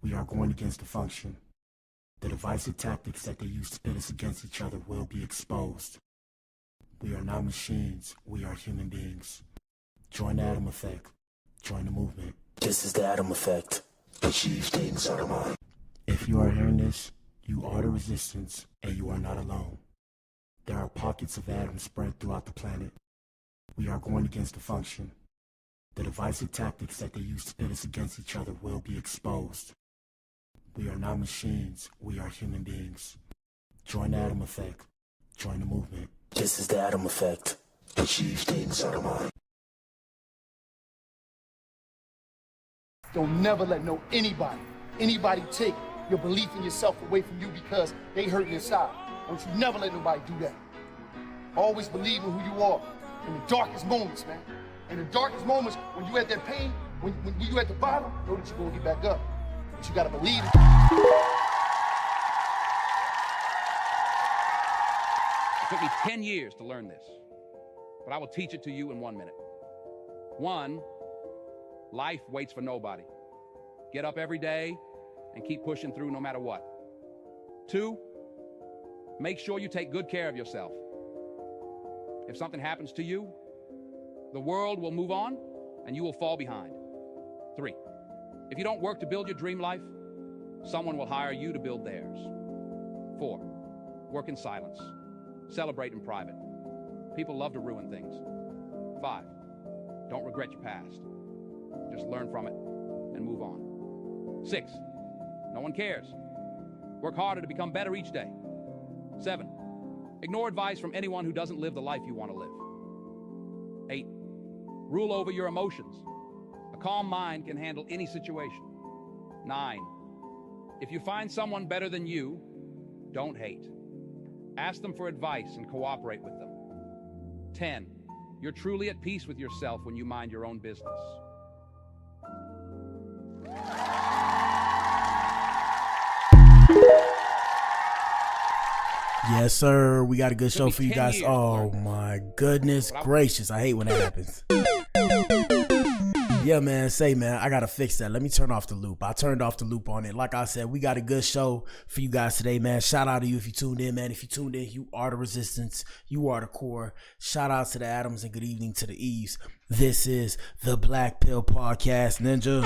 We are going against the function. The divisive tactics that they use to pit us against each other will be exposed. We are not machines, we are human beings. Join the Atom Effect. Join the movement. This is the Atom Effect. Achieve things out of mind. If you are hearing this, you are the resistance, and you are not alone. There are pockets of atoms spread throughout the planet. We are going against the function. The divisive tactics that they use to pit us against each other will be exposed. We are not machines, we are human beings. Join the Atom Effect. Join the movement. This is the Atom Effect. Achieve things out of mind. Don't never let anybody take your belief in yourself away from you because they hurting inside. Don't you never let nobody do that. Always believe in who you are in the darkest moments, man. In the darkest moments, when you at that pain, when you at the bottom, know that you're gonna get back up. But you gotta believe it. It took me 10 years to learn this, but I will teach it to you in 1 minute. 1, life waits for nobody. Get up every day and keep pushing through no matter what. 2, make sure you take good care of yourself. If something happens to you, the world will move on and you will fall behind. 3, if you don't work to build your dream life, someone will hire you to build theirs. 4, work in silence. Celebrate in private. People love to ruin things. 5, don't regret your past. Just learn from it and move on. 6, no one cares. Work harder to become better each day. 7, ignore advice from anyone who doesn't live the life you want to live. 8, rule over your emotions. A calm mind can handle any situation. 9, if you find someone better than you, don't hate. Ask them for advice and cooperate with them. 10, you're truly at peace with yourself when you mind your own business. Yes, sir. We got a good show for you guys. Oh my goodness gracious. I hate when that happens. Yeah, man. Say, man, I got to fix that. Let me turn off the loop. I turned off the loop on it. Like I said, we got a good show for you guys today, man. Shout out to you if you tuned in, man. If you tuned in, you are the resistance. You are the core. Shout out to the Atoms and good evening to the Eves. This is the Blac Pill Podcast, Ninja.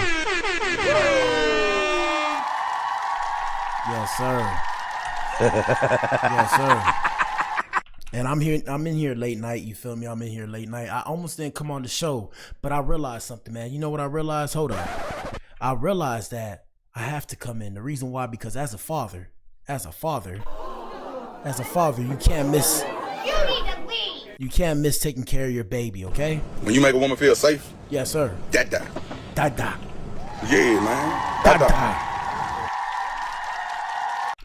Yes, sir. Yes, sir. And I'm in here late night, you feel me? I'm in here late night. I almost didn't come on the show, but I realized something, man. You know what I realized? Hold on. I realized that I have to come in. The reason why, because as a father, you can't miss. You can't miss taking care of your baby, okay? When you make a woman feel safe. Yes, sir. Dada. Dada. Yeah, man. Dada.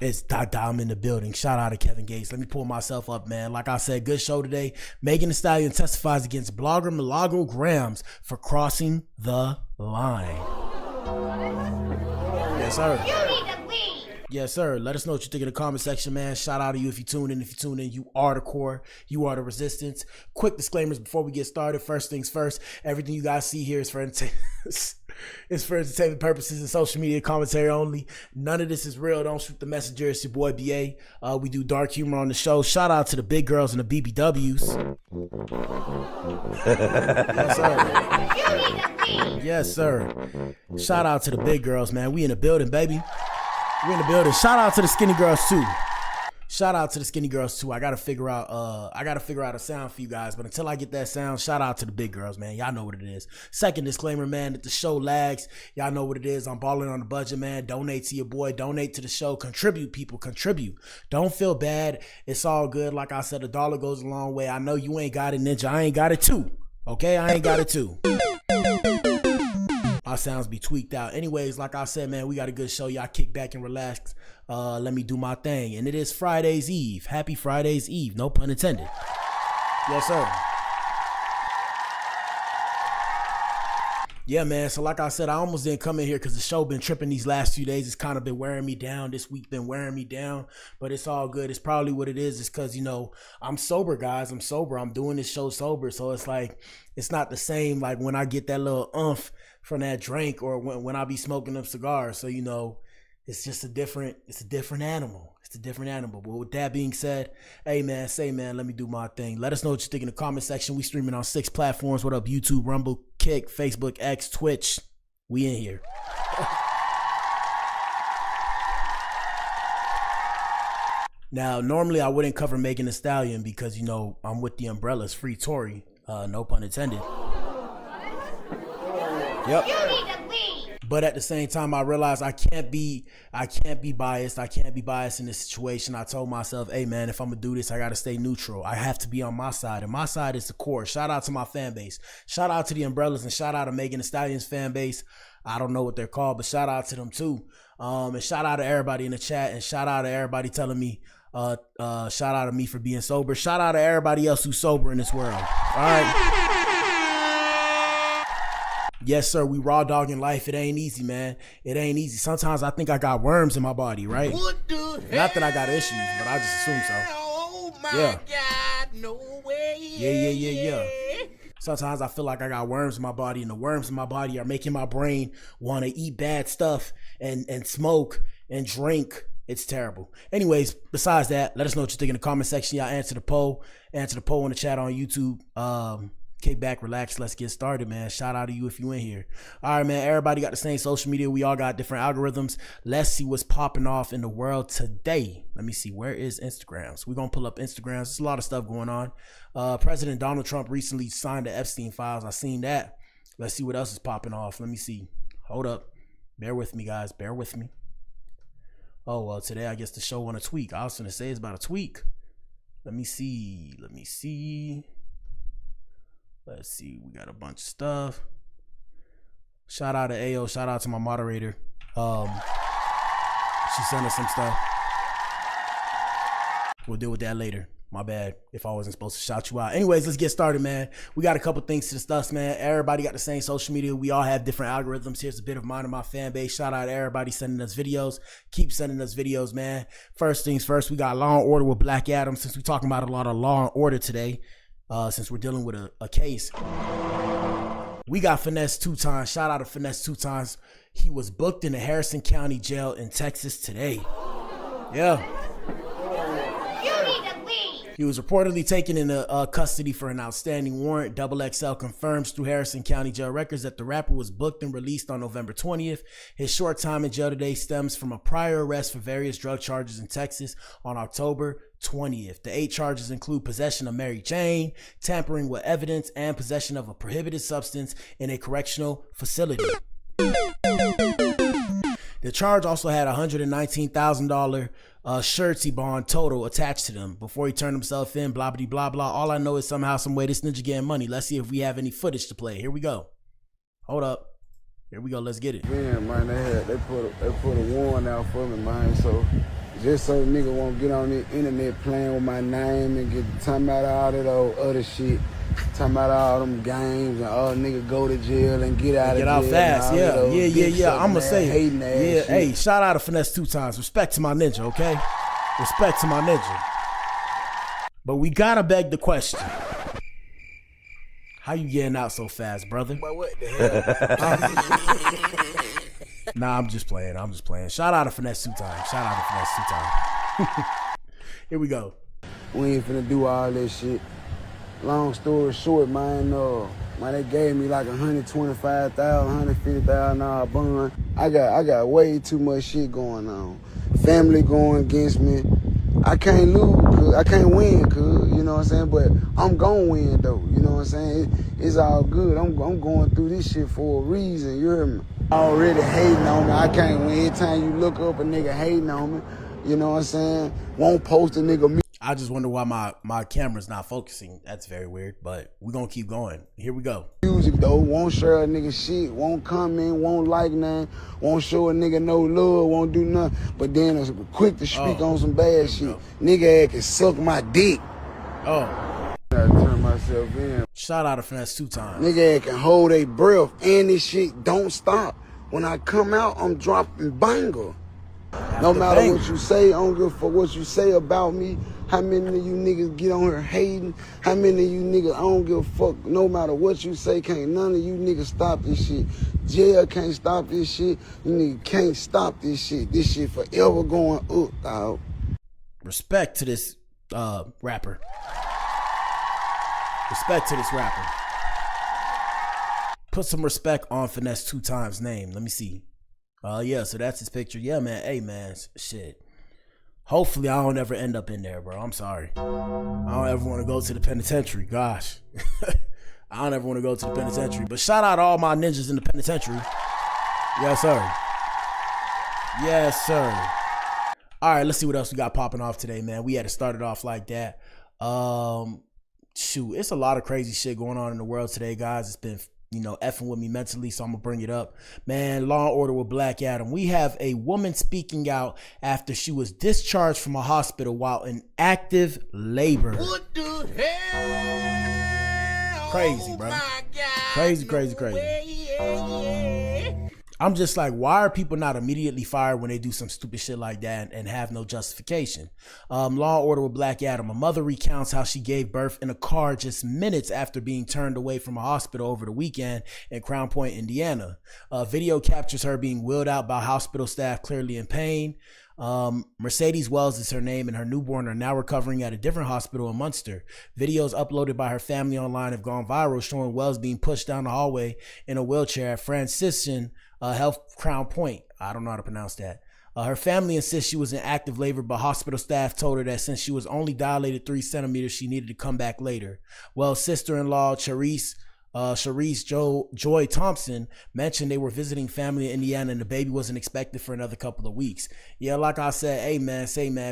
It's Dada. I'm in the building. Shout out to Kevin Gates. Let me pull myself up, man. Like I said, good show today. Megan Thee Stallion testifies against blogger Milagro Gramz for crossing the line. Yes, sir. Yes, sir. Let us know what you think in the comment section, man. shout out to you if you tune in. If you tune in, you are the core. You are the resistance. Quick disclaimers before we get started. First things first, everything you guys see here is for entertainment purposes and social media commentary only. None of this is real. Don't shoot the messenger. It's your boy BA. We do dark humor on the show. Shout out to the big girls and the BBWs. Yes, sir. Shout out to the big girls, man. We in the building, baby. We in the building. Shout out to the skinny girls too. Shout out to the skinny girls too. I gotta figure out a sound for you guys, but until I get that sound, shout out to the big girls, man. Y'all know what it is. Second disclaimer, man, that the show lags. Y'all know what it is. I'm balling on the budget, man. Donate to your boy. Donate to the show. Contribute, people. Contribute. Don't feel bad. It's all good. Like I said, $1 goes a long way. I know you ain't got it, Ninja. I ain't got it too. Okay? I ain't got it too. My sounds be tweaked out. Anyways, like I said, man, we got a good show. Y'all kick back and relax. Let me do my thing. And it is Friday's Eve. Happy Friday's Eve. No pun intended. Yes, sir. Yeah, man. So like I said, I almost didn't come in here because the show been tripping these last few days. It's kind of been wearing me down. This week been wearing me down, but it's all good. It's probably what it is. It's because, you know, I'm sober, guys. I'm sober. I'm doing this show sober. So it's like, it's not the same like when I get that little from that drink or when I be smoking them cigars. So, you know, it's just a different animal. It's a different animal. But with that being said, hey man, let me do my thing. Let us know what you think in the comment section. We streaming on 6 platforms. What up? YouTube, Rumble, Kick, Facebook, X, Twitch. We in here. Now, normally I wouldn't cover Megan Thee Stallion because, you know, I'm with the umbrellas, free Tory. No pun intended. Yep. But at the same time, I realized I can't be biased. I can't be biased in this situation. I told myself, hey man, if I'm gonna do this, I gotta stay neutral. I have to be on my side, and my side is the core. Shout out to my fan base. Shout out to the umbrellas, and shout out to Megan Thee Stallion's fan base. I don't know what they're called, but shout out to them too. And shout out to everybody in the chat, and shout out to everybody telling me, shout out to me for being sober. Shout out to everybody else who's sober in this world. All right. Yes, sir. We raw dogging life. It ain't easy, man. It ain't easy. Sometimes I think I got worms in my body, right? What the hell? Not that I got issues, but I just assume so. Oh my Yeah. God, no way. Yeah. Sometimes I feel like I got worms in my body, and the worms in my body are making my brain want to eat bad stuff and smoke and drink. It's terrible. Anyways, besides that, let us know what you think in the comment section. Y'all answer the poll. Answer the poll in the chat on YouTube. Kick back, relax, let's get started, man. Shout out to you if you in here. All right, man, everybody got the same social media. We all got different algorithms. Let's see what's popping off in the world today. Let me see, where is Instagram? So we're going to pull up Instagram. There's a lot of stuff going on. President Donald Trump recently signed the Epstein files. I seen that. Let's see what else is popping off. Let me see. Hold up. Bear with me, guys. Bear with me. Oh, well, today I guess the show on a tweak. I was going to say it's about a tweak. Let me see. Let's see, we got a bunch of stuff. Shout out to AO, shout out to my moderator. She sent us some stuff. We'll deal with that later. My bad if I wasn't supposed to shout you out. Anyways, let's get started, man. We got a couple things to discuss, man. Everybody got the same social media. We all have different algorithms. Here's a bit of mine and my fan base. Shout out to everybody sending us videos. Keep sending us videos, man. First things first, we got Law and Order with Black Adam. Since we're talking about a lot of Law and Order today, since we're dealing with a case, we got Finesse 2 times. Shout out to Finesse 2 times. He was booked in the Harrison County Jail in Texas today. Yeah. He was reportedly taken into custody for an outstanding warrant. XXL confirms through Harrison County Jail records that the rapper was booked and released on November 20th. His short time in jail today stems from a prior arrest for various drug charges in Texas on October 20th. The 8 charges include possession of Mary Jane, tampering with evidence, and possession of a prohibited substance in a correctional facility. The charge also had $119,000 surety bond total attached to them before he turned himself in, blah, blah, blah, blah. All I know is somehow, some way, this ninja getting money. Let's see if we have any footage to play. Here we go. Hold up. Here we go. Let's get it. Yeah, man, they put a warrant out for me, man. So just so nigga won't get on the internet playing with my name and get talking about all that old other shit. Talking about all them games and all nigga go to jail and get out of jail. Get out fast, yeah. I'm gonna say, yeah, hey, shout out to Finesse 2 times. Respect to my ninja, okay? Respect to my ninja. But we gotta beg the question: how you getting out so fast, brother? But what the hell? Nah, I'm just playing. Shout out to Finesse 2 times. Shout out to Finesse 2 times. Here we go. We ain't finna do all that shit. Long story short, man, they gave me like $125,000, $150,000 bond. I got way too much shit going on. Family going against me. I can't lose, cause I can't win, cause you know what I'm saying. But I'm gonna win though, you know what I'm saying. It's all good. I'm going through this shit for a reason. You hear me? Already hating on me. I can't win. Every time you look up, a nigga hating on me. You know what I'm saying? Won't post a nigga. I just wonder why my camera's not focusing. That's very weird, but we're gonna keep going. Here we go. Music though, won't share a nigga shit, won't comment, won't like nothing, won't show a nigga no love, won't do nothing. But then it's quick to speak on some bad shit. Nigga can suck my dick. Oh. I turn myself in. Shout out to Finesse 2 times. Nigga can hold their breath and this shit don't stop. When I come out, I'm dropping banger. No matter what you say, I don't give a fuck what you say about me. How many of you niggas get on here hating? How many of you niggas, I don't give a fuck. No matter what you say, can't none of you niggas stop this shit. Jail can't stop this shit. You niggas can't stop this shit. This shit forever going up, dog. Respect to this rapper. Respect to this rapper. Put some respect on Finesse 2 times name. Let me see. Yeah, so that's his picture. Yeah, man. Hey, man. Shit. Hopefully, I don't ever end up in there, bro. I'm sorry. I don't ever want to go to the penitentiary. Gosh. I don't ever want to go to the penitentiary. But shout out to all my ninjas in the penitentiary. Yes, sir. Yes, sir. All right, let's see what else we got popping off today, man. We had to start it off like that. Shoot, it's a lot of crazy shit going on in the world today, guys. It's been, effing with me mentally, so I'm gonna bring it up. Man, Law and Order with Black Adam. We have a woman speaking out after she was discharged from a hospital while in active labor. What the hell? Crazy, bro. Crazy. Yeah. I'm just like, why are people not immediately fired when they do some stupid shit like that and have no justification? Law and Order with Black Adam. A mother recounts how she gave birth in a car just minutes after being turned away from a hospital over the weekend in Crown Point, Indiana. Video captures her being wheeled out by hospital staff, clearly in pain. Mercedes Wells is her name, and her newborn are now recovering at a different hospital in Munster. Videos uploaded by her family online have gone viral, showing Wells being pushed down the hallway in a wheelchair at Franciscan Health Crown Point. I don't know how to pronounce that. Her family insists she was in active labor, but hospital staff told her that since she was only dilated 3 centimeters, she needed to come back later. Wells' sister-in-law, Charisse Joy Thompson, mentioned they were visiting family in Indiana and the baby wasn't expected for another couple of weeks. Yeah, like I said, hey man,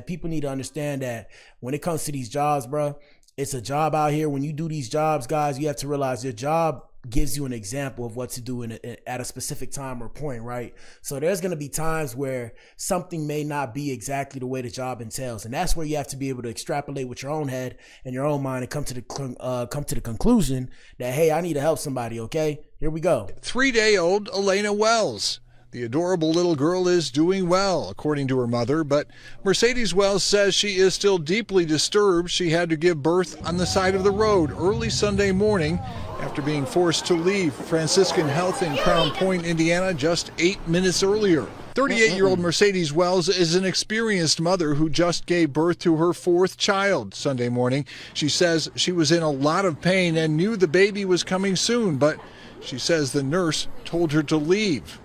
people need to understand that when it comes to these jobs, bro, it's a job out here. When you do these jobs, guys, you have to realize your job gives you an example of what to do at a specific time or point, right? So there's going to be times where something may not be exactly the way the job entails, and that's where you have to be able to extrapolate with your own head and your own mind and come to the conclusion that, hey, I need to help somebody. Okay, here we go. 3-day-old Elena Wells. The adorable little girl is doing well, according to her mother, but Mercedes Wells says she is still deeply disturbed. She had to give birth on the side of the road early Sunday morning after being forced to leave Franciscan Health in Crown Point, Indiana, just 8 minutes earlier. 38-year-old Mercedes Wells is an experienced mother who just gave birth to her 4th child Sunday morning. She says she was in a lot of pain and knew the baby was coming soon, but she says the nurse told her to leave.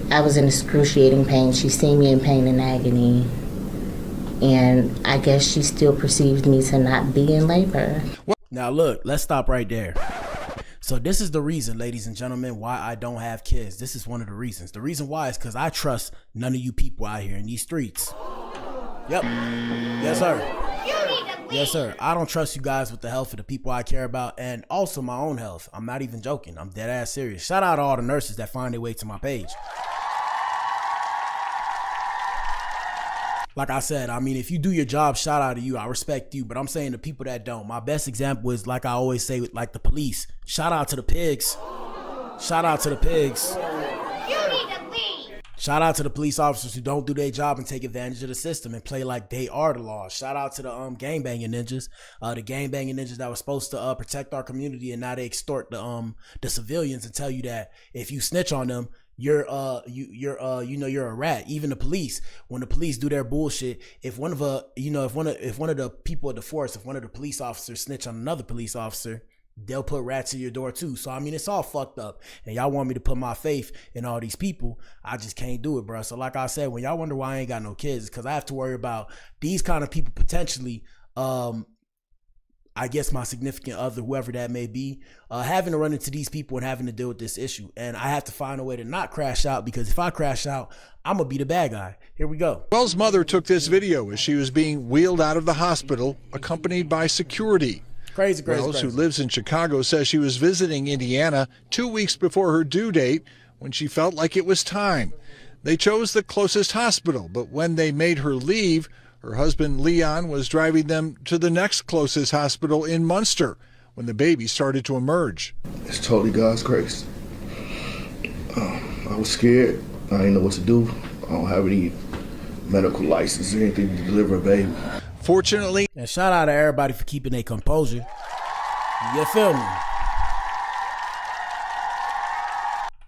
I was in excruciating pain. She seen me in pain and agony, and I guess she still perceived me to not be in labor. Now look, let's stop right there. So this is the reason, ladies and gentlemen, why I don't have kids. This is one of the reasons. The reason why is because I trust none of you people out here in these streets. Yep. Yes, sir. Yes, sir. I don't trust you guys with the health of the people I care about, and also my own health. I'm not even joking. I'm dead ass serious. Shout out to all the nurses that find their way to my page. Like I said, I mean, if you do your job, shout out to you. I respect you, but I'm saying the people that don't. My best example is, like I always say, like the police. Shout out to the pigs. Shout out to the pigs. Shout out to the police officers who don't do their job and take advantage of the system and play like they are the law. Shout out to the gangbanging ninjas, the gangbanging ninjas that were supposed to protect our community, and now they extort the civilians and tell you that if you snitch on them, you're a rat. Even the police, when the police do their bullshit, if one of the people at the force, if one of the police officers snitch on another police officer, they'll put rats in your door too. So I mean, it's all fucked up, and y'all want me to put my faith in all these people. I just can't do it, bro. So like I said, when y'all wonder why I ain't got no kids, because I have to worry about these kind of people potentially, I guess my significant other, whoever that may be, having to run into these people and having to deal with this issue. And I have to find a way to not crash out, because if I crash out, I'm gonna be the bad guy. Here we go. Wells' mother took this video as she was being wheeled out of the hospital, accompanied by security. Crazy. Wells, who lives in Chicago, says she was visiting Indiana 2 weeks before her due date when she felt like it was time. They chose the closest hospital, but when they made her leave, her husband Leon was driving them to the next closest hospital in Munster. when the baby started to emerge. It's totally God's grace. I was scared. I didn't know what to do. I don't have any medical license or anything to deliver a baby. Fortunately, and shout out to everybody for keeping their composure. You feel me?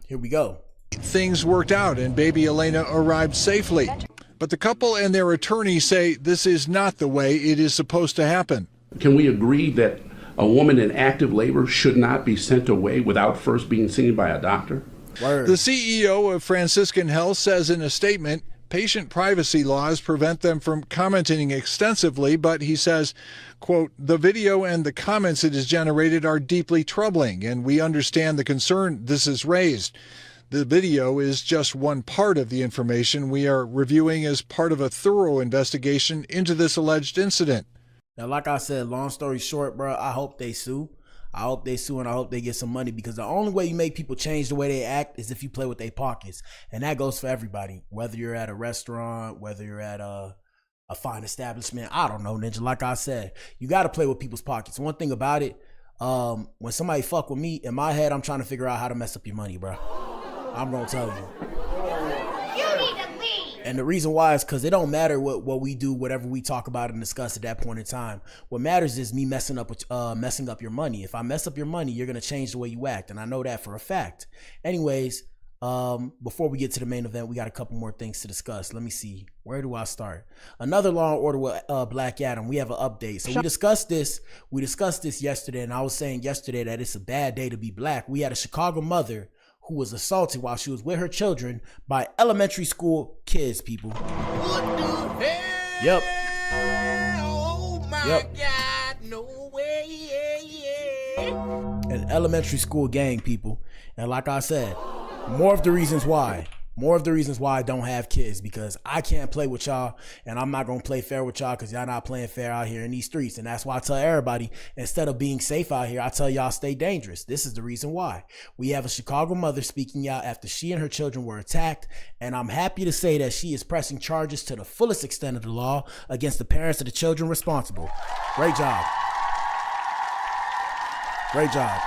Here we go. Things worked out and baby Elena arrived safely. But the couple and their attorney say this is not the way it is supposed to happen. Can we agree that a woman in active labor should not be sent away without first being seen by a doctor? Word. The CEO of Franciscan Health says in a statement, patient privacy laws prevent them from commenting extensively, but he says, quote, the video and the comments it has generated are deeply troubling, and we understand the concern this has raised. The video is just one part of the information we are reviewing as part of a thorough investigation into this alleged incident. Now, like I said, long story short, bro, I hope they sue. I hope they sue and I hope they get some money, because the only way you make people change the way they act is if you play with their pockets. And that goes for everybody, whether you're at a restaurant, whether you're at a fine establishment. I don't know, Ninja. Like I said, you got to play with people's pockets. One thing about it, when somebody fuck with me, in my head, I'm trying to figure out how to mess up your money, bro. I'm going to tell you. And the reason why is because it don't matter what we do, whatever we talk about and discuss at that point in time. What matters is me messing up your money. If I mess up your money, you're gonna change the way you act, and I know that for a fact. Anyways, before we get to the main event, we got a couple more things to discuss. Let me see. Where do I start? Another Law and Order with Black Adam. We have an update. So we discussed this yesterday, and I was saying yesterday that it's a bad day to be black. We had a Chicago mother who was assaulted while she was with her children by elementary school kids, people. What the hell? Yep. Oh my God, no way. An elementary school gang, people. And like I said, more of the reasons why I don't have kids, because I can't play with y'all, and I'm not gonna play fair with y'all because y'all not playing fair out here in these streets. And that's why I tell everybody, instead of being safe out here, I tell y'all stay dangerous. This is the reason why. We have a Chicago mother speaking out after she and her children were attacked, and I'm happy to say that she is pressing charges to the fullest extent of the law against the parents of the children responsible. Great job. Great job.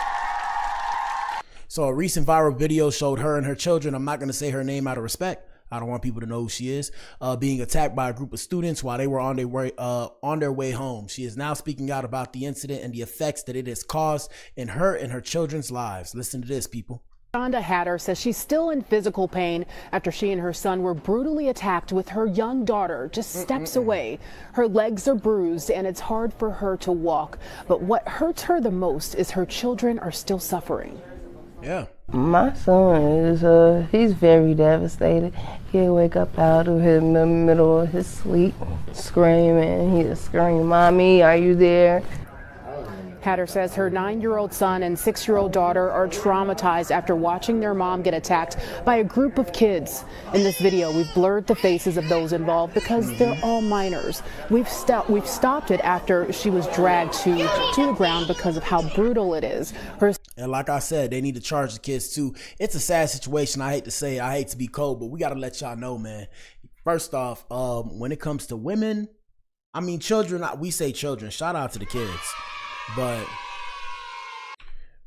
So a recent viral video showed her and her children, I'm not going to say her name out of respect, I don't want people to know who she is, being attacked by a group of students while they were on their way home. She is now speaking out about the incident and the effects that it has caused in her and her children's lives. Listen to this, people. Shonda Hatter says she's still in physical pain after she and her son were brutally attacked with her young daughter just steps away. Her legs are bruised and it's hard for her to walk. But what hurts her the most is her children are still suffering. Yeah. My son is, he's very devastated. He'll wake up out of him in the middle of his sleep, screaming. He'll scream, "Mommy, are you there?" Hatter says her 9-year-old son and 6-year-old daughter are traumatized after watching their mom get attacked by a group of kids. In this video, we've blurred the faces of those involved because they're all minors. We've stopped it after she was dragged to the ground because of how brutal it is. And like I said, they need to charge the kids too. It's a sad situation. I hate to say it. I hate to be cold, but we got to let y'all know, man. First off, when it comes to women, I mean, children, we say children, shout out to the kids. But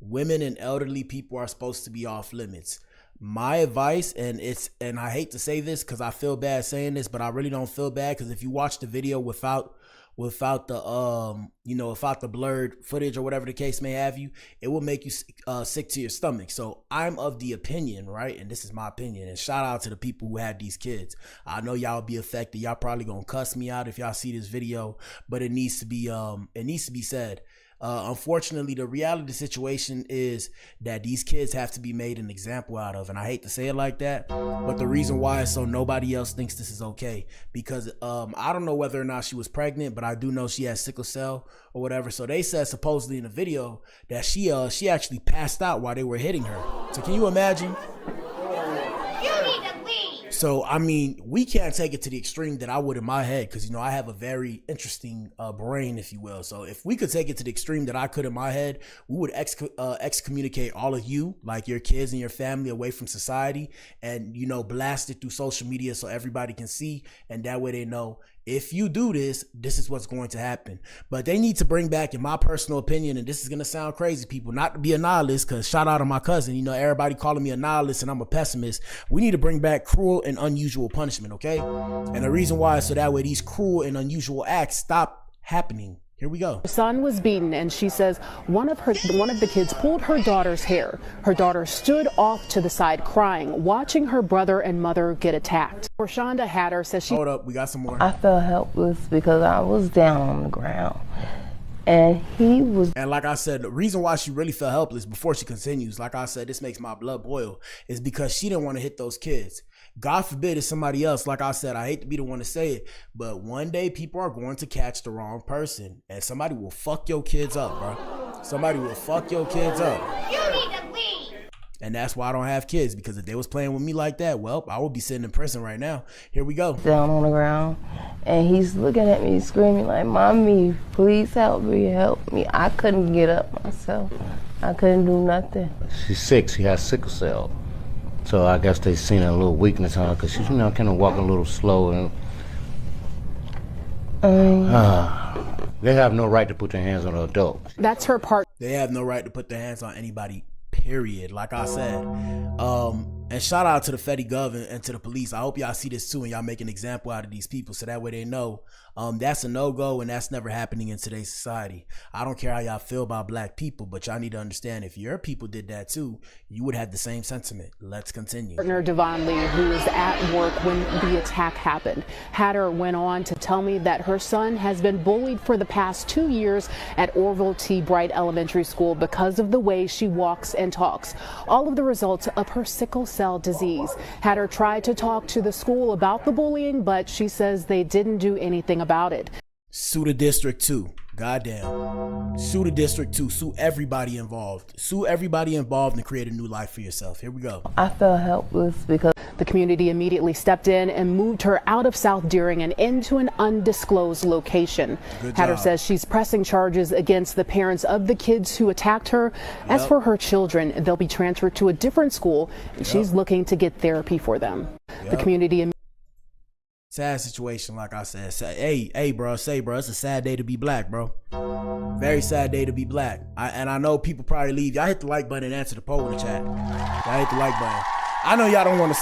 women and elderly people are supposed to be off limits. My advice, and I hate to say this because I feel bad saying this, but I really don't feel bad, because if you watch the video without the without the blurred footage or whatever the case may have you, it will make you sick to your stomach. So I'm of the opinion, right, and this is my opinion, and shout out to the people who had these kids. I know y'all be affected. Y'all probably gonna cuss me out if y'all see this video, but it needs to be said. Unfortunately, the reality of the situation is that these kids have to be made an example out of, and I hate to say it like that, but the reason why is so nobody else thinks this is okay, because I don't know whether or not she was pregnant, but I do know she has sickle cell or whatever. So they said supposedly in the video that she actually passed out while they were hitting her. So can you imagine? So, I mean, we can't take it to the extreme that I would in my head, because, I have a very interesting brain, if you will. So if we could take it to the extreme that I could in my head, we would excommunicate all of you, like your kids and your family, away from society, and, blast it through social media so everybody can see, and that way they know if you do this, this is what's going to happen. But they need to bring back, in my personal opinion, and this is going to sound crazy, people, not to be a nihilist, because shout out to my cousin, you know, everybody calling me a nihilist and I'm a pessimist. We need to bring back cruel and unusual punishment, okay? And the reason why is so that way these cruel and unusual acts stop happening. Here we go. Her son was beaten, and she says one of the kids pulled her daughter's hair. Her daughter stood off to the side crying, watching her brother and mother get attacked. Rashonda Hatter says she— Hold up, we got some more. I felt helpless because I was down on the ground. And he was— And like I said, the reason why she really felt helpless, before she continues, like I said, this makes my blood boil, is because she didn't want to hit those kids. God forbid it's somebody else. Like I said, I hate to be the one to say it, but one day people are going to catch the wrong person and somebody will fuck your kids up, bro. Somebody will fuck your kids up. You need to leave. And that's why I don't have kids, because if they was playing with me like that, well, I would be sitting in prison right now. Here we go. Down on the ground, and he's looking at me screaming like, "Mommy, please help me, help me." I couldn't get up myself. I couldn't do nothing. She's sick. She has sickle cell. So I guess they seen a little weakness on her because she's, you know, kind of walking a little slow. And they have no right to put their hands on an adult. That's her part. They have no right to put their hands on anybody, period. Like I said. And shout out to the Fedi Gov and to the police. I hope y'all see this too and y'all make an example out of these people so that way they know that's a no-go and that's never happening in today's society. I don't care how y'all feel about black people, but y'all need to understand if your people did that too, you would have the same sentiment. Let's continue. Partner Devon Lee, who was at work when the attack happened. Hatter went on to tell me that her son has been bullied for the past 2 years at Orville T. Bright Elementary School because of the way she walks and talks. All of the results of her sickle cell disease. Hatter tried to talk to the school about the bullying, but she says they didn't do anything about it. Sue the district too. Goddamn. Sue the district too. Sue everybody involved. Sue everybody involved and create a new life for yourself. Here we go. I felt helpless because the community immediately stepped in and moved her out of South Deering and into an undisclosed location. Hatter says she's pressing charges against the parents of the kids who attacked her. As for her children, they'll be transferred to a different school, and she's looking to get therapy for them. The community— Sad situation, like I said. Hey, bro, it's a sad day to be black, bro. Very sad day to be black. I know people probably leave. Y'all hit the like button and answer the poll in the chat. Y'all hit the like button. I know y'all don't want to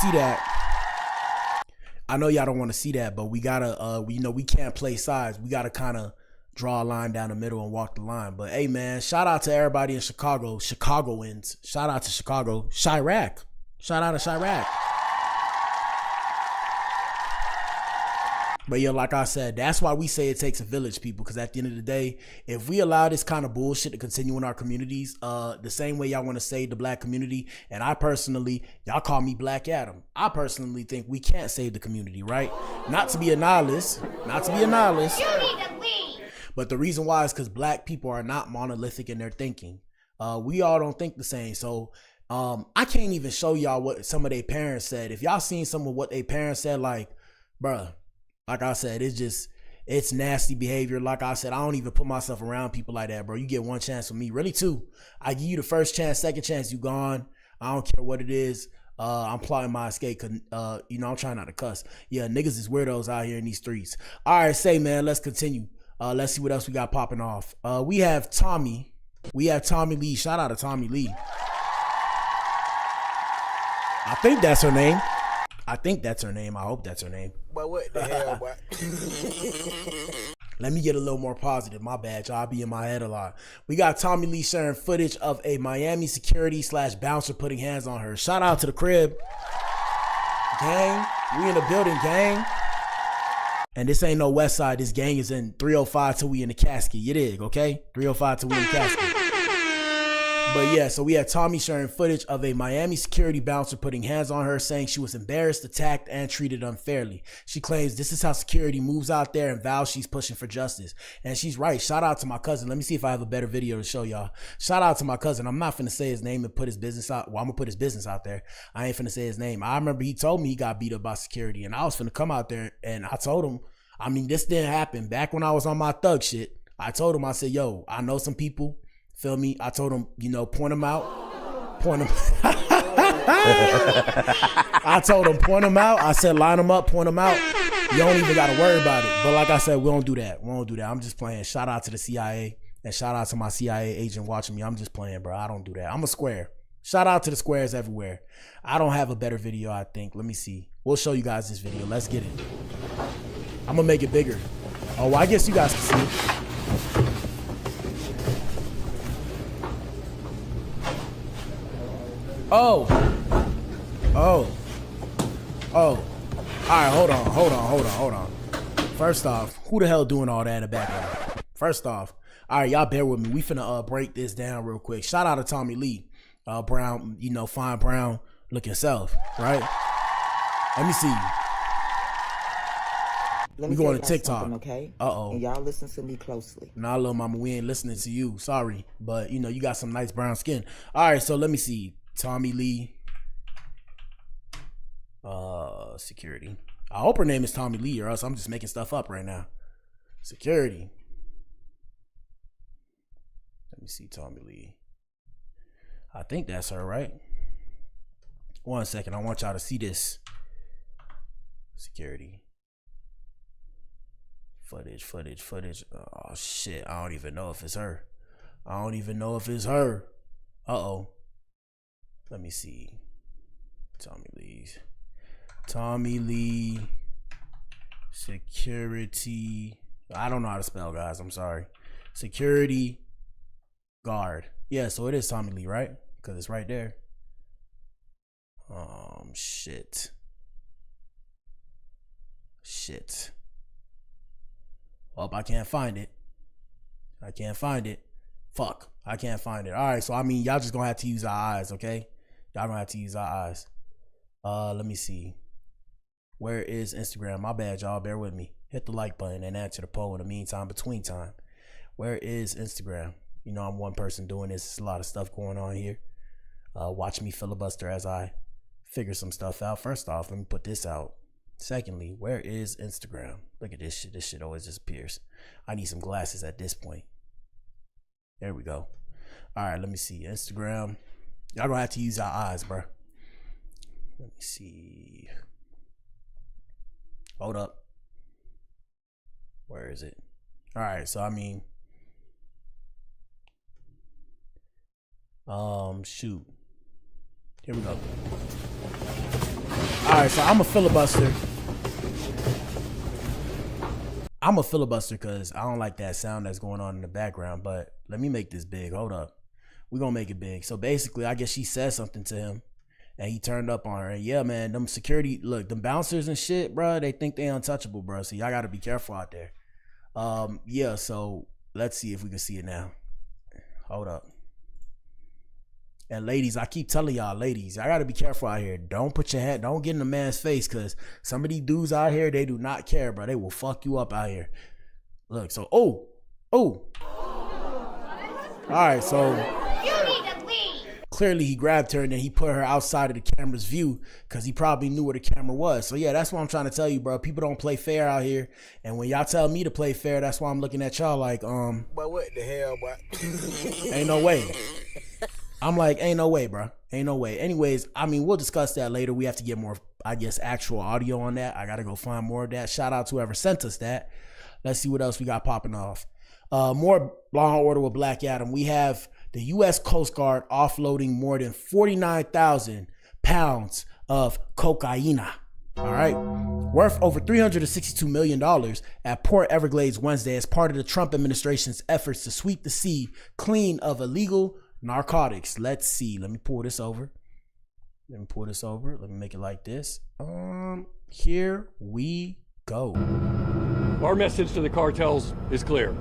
see that. But we gotta, we can't play sides. We gotta kind of draw a line down the middle and walk the line. But hey, man, shout out to everybody in Chicago, Chicagoans. Shout out to Chicago, Chirac. Shout out to Chirac. But yeah, like I said, that's why we say it takes a village, people, because at the end of the day, if we allow this kind of bullshit to continue in our communities, the same way y'all want to save the black community, and I personally, y'all call me Black Adam, I personally think we can't save the community, right? Not to be a nihilist, You need to leave. but the reason why is because black people are not monolithic in their thinking. We all don't think the same, so I can't even show y'all what some of their parents said. If y'all seen some of what their parents said, like, bruh, like I said, it's nasty behavior. Like I said, I don't even put myself around people like that, bro. You get one chance with me, really two. I give you the first chance, second chance, you gone. I don't care what it is. I'm plotting my escape, cause I'm trying not to cuss. Yeah, niggas is weirdos out here in these streets. All right, man, let's continue. Let's see what else we got popping off. We have Tommy Lee. Shout out to Tommy Lee. I think that's her name. I hope that's her name. But what the hell, boy? Let me get a little more positive. My bad, y'all. I be in my head a lot. We got Tommy Lee sharing footage of a Miami security / bouncer putting hands on her. Shout out to the crib. Gang. We in the building, gang. And this ain't no West Side. This gang is in 305 till we in the casket. You dig, okay? 305 till we in the casket. But yeah, so we had Tommy sharing footage of a Miami security bouncer putting hands on her, saying she was embarrassed, attacked, and treated unfairly. She claims this is how security moves out there and vows she's pushing for justice. And she's right. Shout out to my cousin. Let me see if I have a better video to show y'all. Shout out to my cousin. I'm not finna say his name and put his business out. Well, I'm gonna put his business out there. I ain't finna say his name. I remember he told me he got beat up by security, and I was finna come out there, and I told him, I mean, this didn't happen. Back when I was on my thug shit, I told him, I said, yo, I know some people. Feel me? I told him, point them out. Point them. I told him, point them out. I said, line them up, point them out. You don't even got to worry about it. But like I said, we don't do that. We don't do that. I'm just playing. Shout out to the CIA and shout out to my CIA agent watching me. I'm just playing, bro. I don't do that. I'm a square. Shout out to the squares everywhere. I don't have a better video, I think. Let me see. We'll show you guys this video. Let's get it. I'm going to make it bigger. Oh, well, I guess you guys can see it. Oh. Oh. Oh. All right, hold on. First off, who the hell doing all that in the background? First off, all right, y'all bear with me. We finna break this down real quick. Shout out to Tommy Lee. Brown, you know, fine brown look yourself, right? Let me see. We going to TikTok, okay? Uh-oh. And y'all listen to me closely. Nah, little mama, we ain't listening to you. Sorry. But, you know, you got some nice brown skin. All right, so let me see. Tommy Lee. Security. I hope her name is Tommy Lee, or else I'm just making stuff up right now. Security. Let me see Tommy Lee. I think that's her, right? 1 second. I want y'all to see this. Security. Footage. Oh, shit. I don't even know if it's her. Uh-oh. Let me see. Tommy Lee. Security. I don't know how to spell, guys. I'm sorry. Security guard. Yeah, so it is Tommy Lee, right? Because it's right there. Shit. Oh, I can't find it. Fuck. I can't find it. All right, so I mean, y'all just gonna have to use our eyes, okay? Y'all gonna have to use our eyes. Let me see. Where is Instagram? My bad, y'all. Bear with me. Hit the like button and answer the poll in the meantime, between time. Where is Instagram? You know, I'm one person doing this. There's a lot of stuff going on here. Watch me filibuster as I figure some stuff out. First off, let me put this out. Secondly, where is Instagram? Look at this shit. This shit always disappears. I need some glasses at this point. There we go. All right, let me see. Instagram. Y'all gonna have to use our eyes, bro. Let me see. Hold up. Where is it? All right, so I mean, shoot. Here we go. All right, so I'm a filibuster. Because I don't like that sound that's going on in the background, but let me make this big. Hold up. We're going to make it big. So basically, I guess she said something to him, and he turned up on her. And yeah, man, them security, look, them bouncers and shit, bro, they think they untouchable, bro. So y'all got to be careful out there. Yeah, so let's see if we can see it now. Hold up. And ladies, I keep telling y'all, ladies, I gotta be careful out here. Don't put your head, don't get in a man's face, because some of these dudes out here, they do not care, bro. They will fuck you up out here. Look, so, oh. All right, so clearly he grabbed her and then he put her outside of the camera's view because he probably knew where the camera was. So yeah, that's what I'm trying to tell you, bro. People don't play fair out here. And when y'all tell me to play fair, that's why I'm looking at y'all like, But what the hell, boy? Ain't no way. I'm like, ain't no way, bro. Ain't no way. Anyways, I mean, we'll discuss that later. We have to get more, I guess, actual audio on that. I got to go find more of that. Shout out to whoever sent us that. Let's see what else we got popping off. More Law and Order with Black Adam. We have the U.S. Coast Guard offloading more than 49,000 pounds of cocaine. All right. Worth over $362 million at Port Everglades Wednesday as part of the Trump administration's efforts to sweep the sea clean of illegal narcotics. Let's see. Let me pull this over. Let me make it like this. Here we go. Our message to the cartels is clear.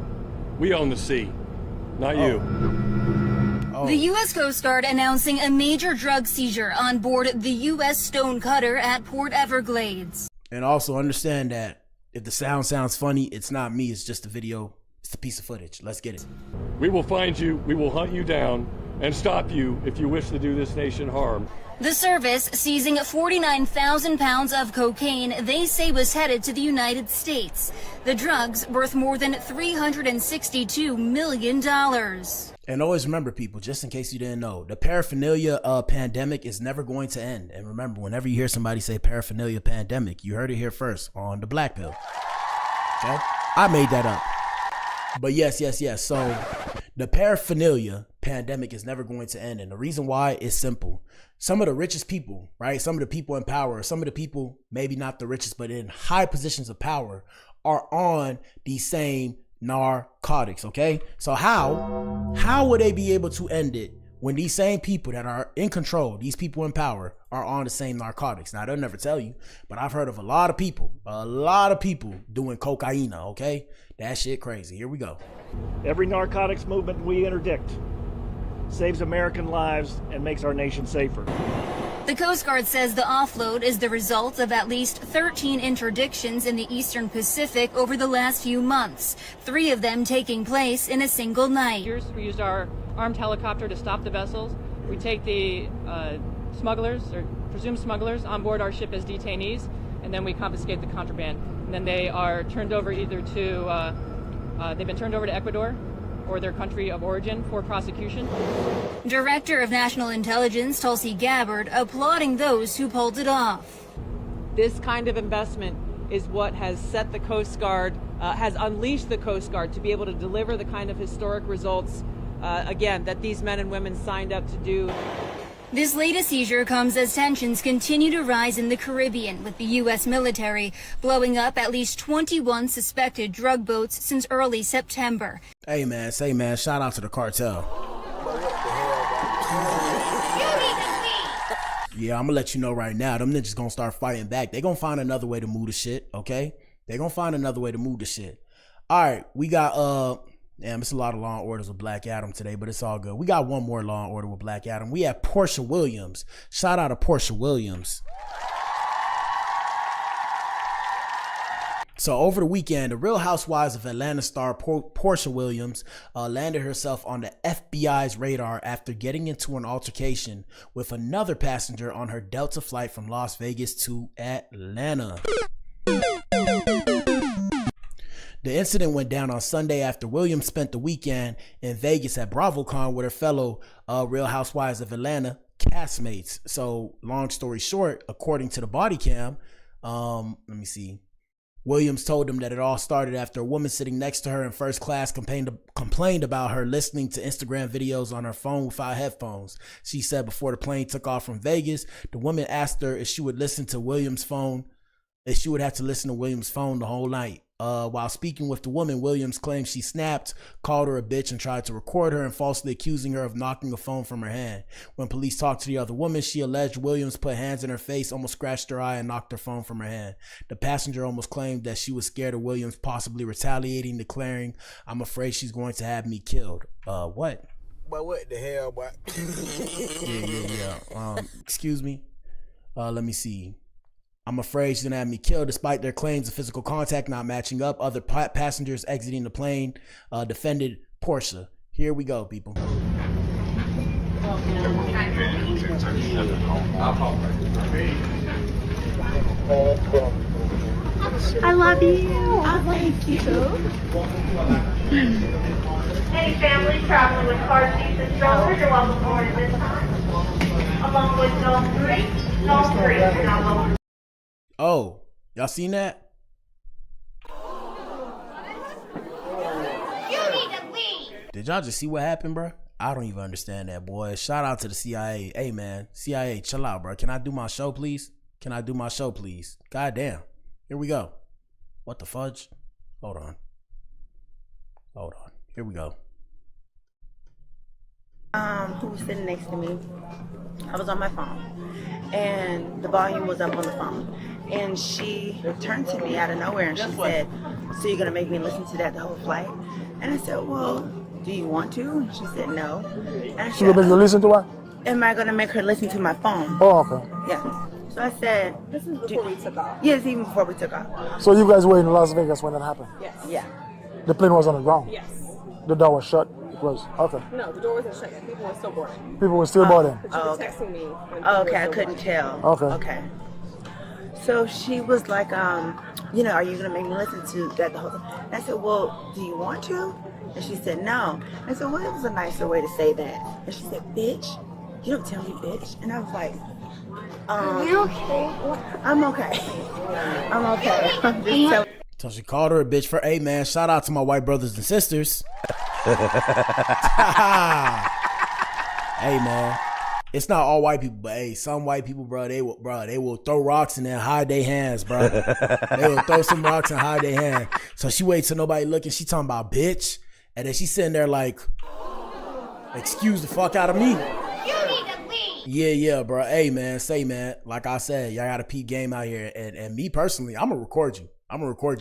We own the sea, not you. The U.S. Coast Guard announcing a major drug seizure on board the U.S. Stone Cutter at Port Everglades. And also understand that if the sound sounds funny, it's not me. It's just a video. It's a piece of footage. Let's get it. We will find you. We will hunt you down. and stop you if you wish to do this nation harm. The service seizing 49,000 pounds of cocaine they say was headed to the United States. The drugs worth more than $362 million. And always remember, people, just in case you didn't know, the paraphernalia pandemic is never going to end. And remember, whenever you hear somebody say paraphernalia pandemic, you heard it here first on the Blac Pill. Okay? I made that up. But yes. So the paraphernalia pandemic is never going to end. And the reason why is simple. Some of the richest people, right? Some of the people in power, some of the people, maybe not the richest, but in high positions of power, are on these same narcotics, okay? So how would they be able to end it when these same people that are in control, these people in power, are on the same narcotics? Now, they'll never tell you, but I've heard of a lot of people doing cocaine, okay? That shit crazy. Here we go. Every narcotics movement we interdict saves American lives and makes our nation safer. The Coast Guard says the offload is the result of at least 13 interdictions in the Eastern Pacific over the last few months, 3 of them taking place in a single night. We used our armed helicopter to stop the vessels. We take the smugglers, or presumed smugglers, on board our ship as detainees, and then we confiscate the contraband. And then they are turned over either to, they've been turned over to Ecuador or their country of origin for prosecution. Director of National Intelligence Tulsi Gabbard applauding those who pulled it off. This kind of investment is what has set the Coast Guard, has unleashed the Coast Guard to be able to deliver the kind of historic results, again, that these men and women signed up to do. This latest seizure comes as tensions continue to rise in the Caribbean, with the U.S. military blowing up at least 21 suspected drug boats since early September. Hey man, shout out to the cartel. Yeah, I'm gonna let you know right now, them niggas gonna start fighting back. They gonna find another way to move the shit, okay? They gonna find another way to move the shit. All right, we got damn, it's a lot of Law and Orders with Black Adam today, but it's all good. We got one more Law and Order with Black Adam. We have Portia Williams. Shout out to Portia Williams. So over the weekend, the Real Housewives of Atlanta star Portia Williams landed herself on the FBI's radar after getting into an altercation with another passenger on her Delta flight from Las Vegas to Atlanta. The incident went down on Sunday after Williams spent the weekend in Vegas at BravoCon with her fellow Real Housewives of Atlanta castmates. So long story short, according to the body cam, let me see. Williams told them that it all started after a woman sitting next to her in first class complained about her listening to Instagram videos on her phone without headphones. She said before the plane took off from Vegas, the woman asked her if she would listen to Williams' phone, if she would have to listen to Williams' phone the whole night. While speaking with the woman, Williams claimed she snapped, called her a bitch, and tried to record her and falsely accusing her of knocking a phone from her hand. When police talked to the other woman, she alleged Williams put hands in her face, almost scratched her eye, and knocked her phone from her hand. The passenger almost claimed that she was scared of Williams possibly retaliating, declaring, "I'm afraid she's going to have me killed." What? But what the hell, boy? Yeah. Excuse me. Let me see. "I'm afraid she's gonna have me killed," despite their claims of physical contact not matching up. Other passengers exiting the plane defended Portia. Here we go, people. I love you. I thank you. Any families traveling with car seats and strollers are welcome aboard at this time. Along with Zone 3, Zone 3 are now welcome. Oh, y'all seen that? You need to leave. Did y'all just see what happened, bro? I don't even understand that, boy. Shout out to the CIA. Hey, man, CIA, chill out, bro. Can I do my show, please? God damn. Here we go. What the fudge? Hold on. Here we go. Who was sitting next to me? I was on my phone, and the volume was up on the phone. And she turned to me out of nowhere and she said, "So you're gonna make me listen to that the whole flight?" And I said, "Well, do you want to?" And she said, "No." And I said, "So you're going to listen to what?" "Am I gonna make her listen to my phone?" Oh, okay. Yeah. So I said, "This is before we took off." Yes, even before we took off. So you guys were in Las Vegas when that happened? Yes. Yeah. The plane was on the ground? Yes. The door was shut? It was, okay. No, the door wasn't shut yet. People were still boarding. People were still boarding. But you were texting me. When Okay, I couldn't tell. Okay. Okay. So she was like, you know, are you gonna make me listen to that the whole time? And I said, well, do you want to? And she said, no. I said, well, it was a nicer way to say that. And she said, bitch, you don't tell me bitch. And I was like, are you okay? I'm okay. I'm okay. I'm just telling. So she called her a bitch for, hey man, shout out to my white brothers and sisters. Hey man, it's not all white people, but hey, some white people, bro, they will throw rocks and then hide their hands, bro. They will throw some rocks and hide their hand. So she waits till nobody looking. She talking about bitch, and then she sitting there like, excuse the fuck out of me. Yeah, bro. Hey man, say man, like I said, y'all got a peak game out here, and me personally, I'm gonna record you.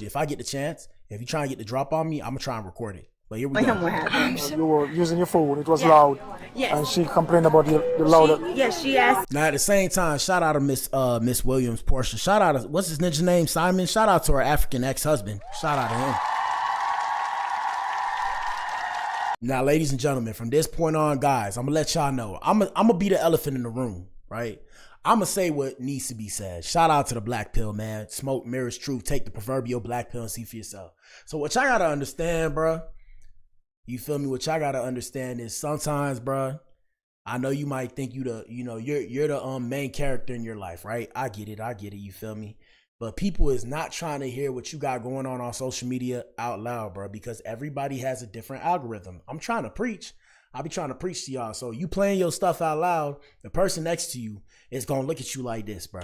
If I get the chance, if you try and get the drop on me, I'm gonna try and record it. But here we go. What happened? You were using your phone. It was loud. Yes. And she complained about the loud. She asked. Now at the same time, shout out to Miss Williams, Portia. Shout out to, what's his ninja name? Simon. Shout out to her African ex-husband. Shout out to him. Now, ladies and gentlemen, from this point on, guys, I'm gonna let y'all know. I'm gonna be the elephant in the room, right? I'm gonna say what needs to be said. Shout out to the Blac Pill, man. Smoke, mirrors, truth. Take the proverbial Blac Pill and see for yourself. So what y'all gotta understand, bruh, you feel me? What y'all gotta understand is sometimes, bruh, I know you might think you're the main character in your life, right? I get it, you feel me? But people is not trying to hear what you got going on social media out loud, bro, because everybody has a different algorithm. I'm trying to preach. I'll be trying to preach to y'all. So you playing your stuff out loud, the person next to you is going to look at you like this, bro.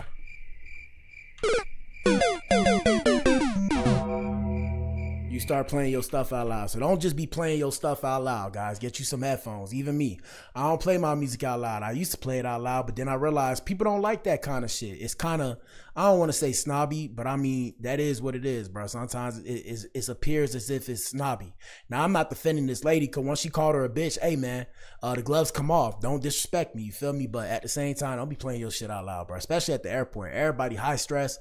You start playing your stuff out loud. So don't just be playing your stuff out loud, guys. Get you some headphones. Even me, I don't play my music out loud. I used to play it out loud, but then I realized people don't like that kind of shit. It's kind of, I don't want to say snobby, but I mean, that is what it is, bro. Sometimes it appears as if it's snobby. Now, I'm not defending this lady, because once she called her a bitch, hey, man, the gloves come off. Don't disrespect me, you feel me? But at the same time, don't be playing your shit out loud, bro. Especially at the airport. Everybody high stress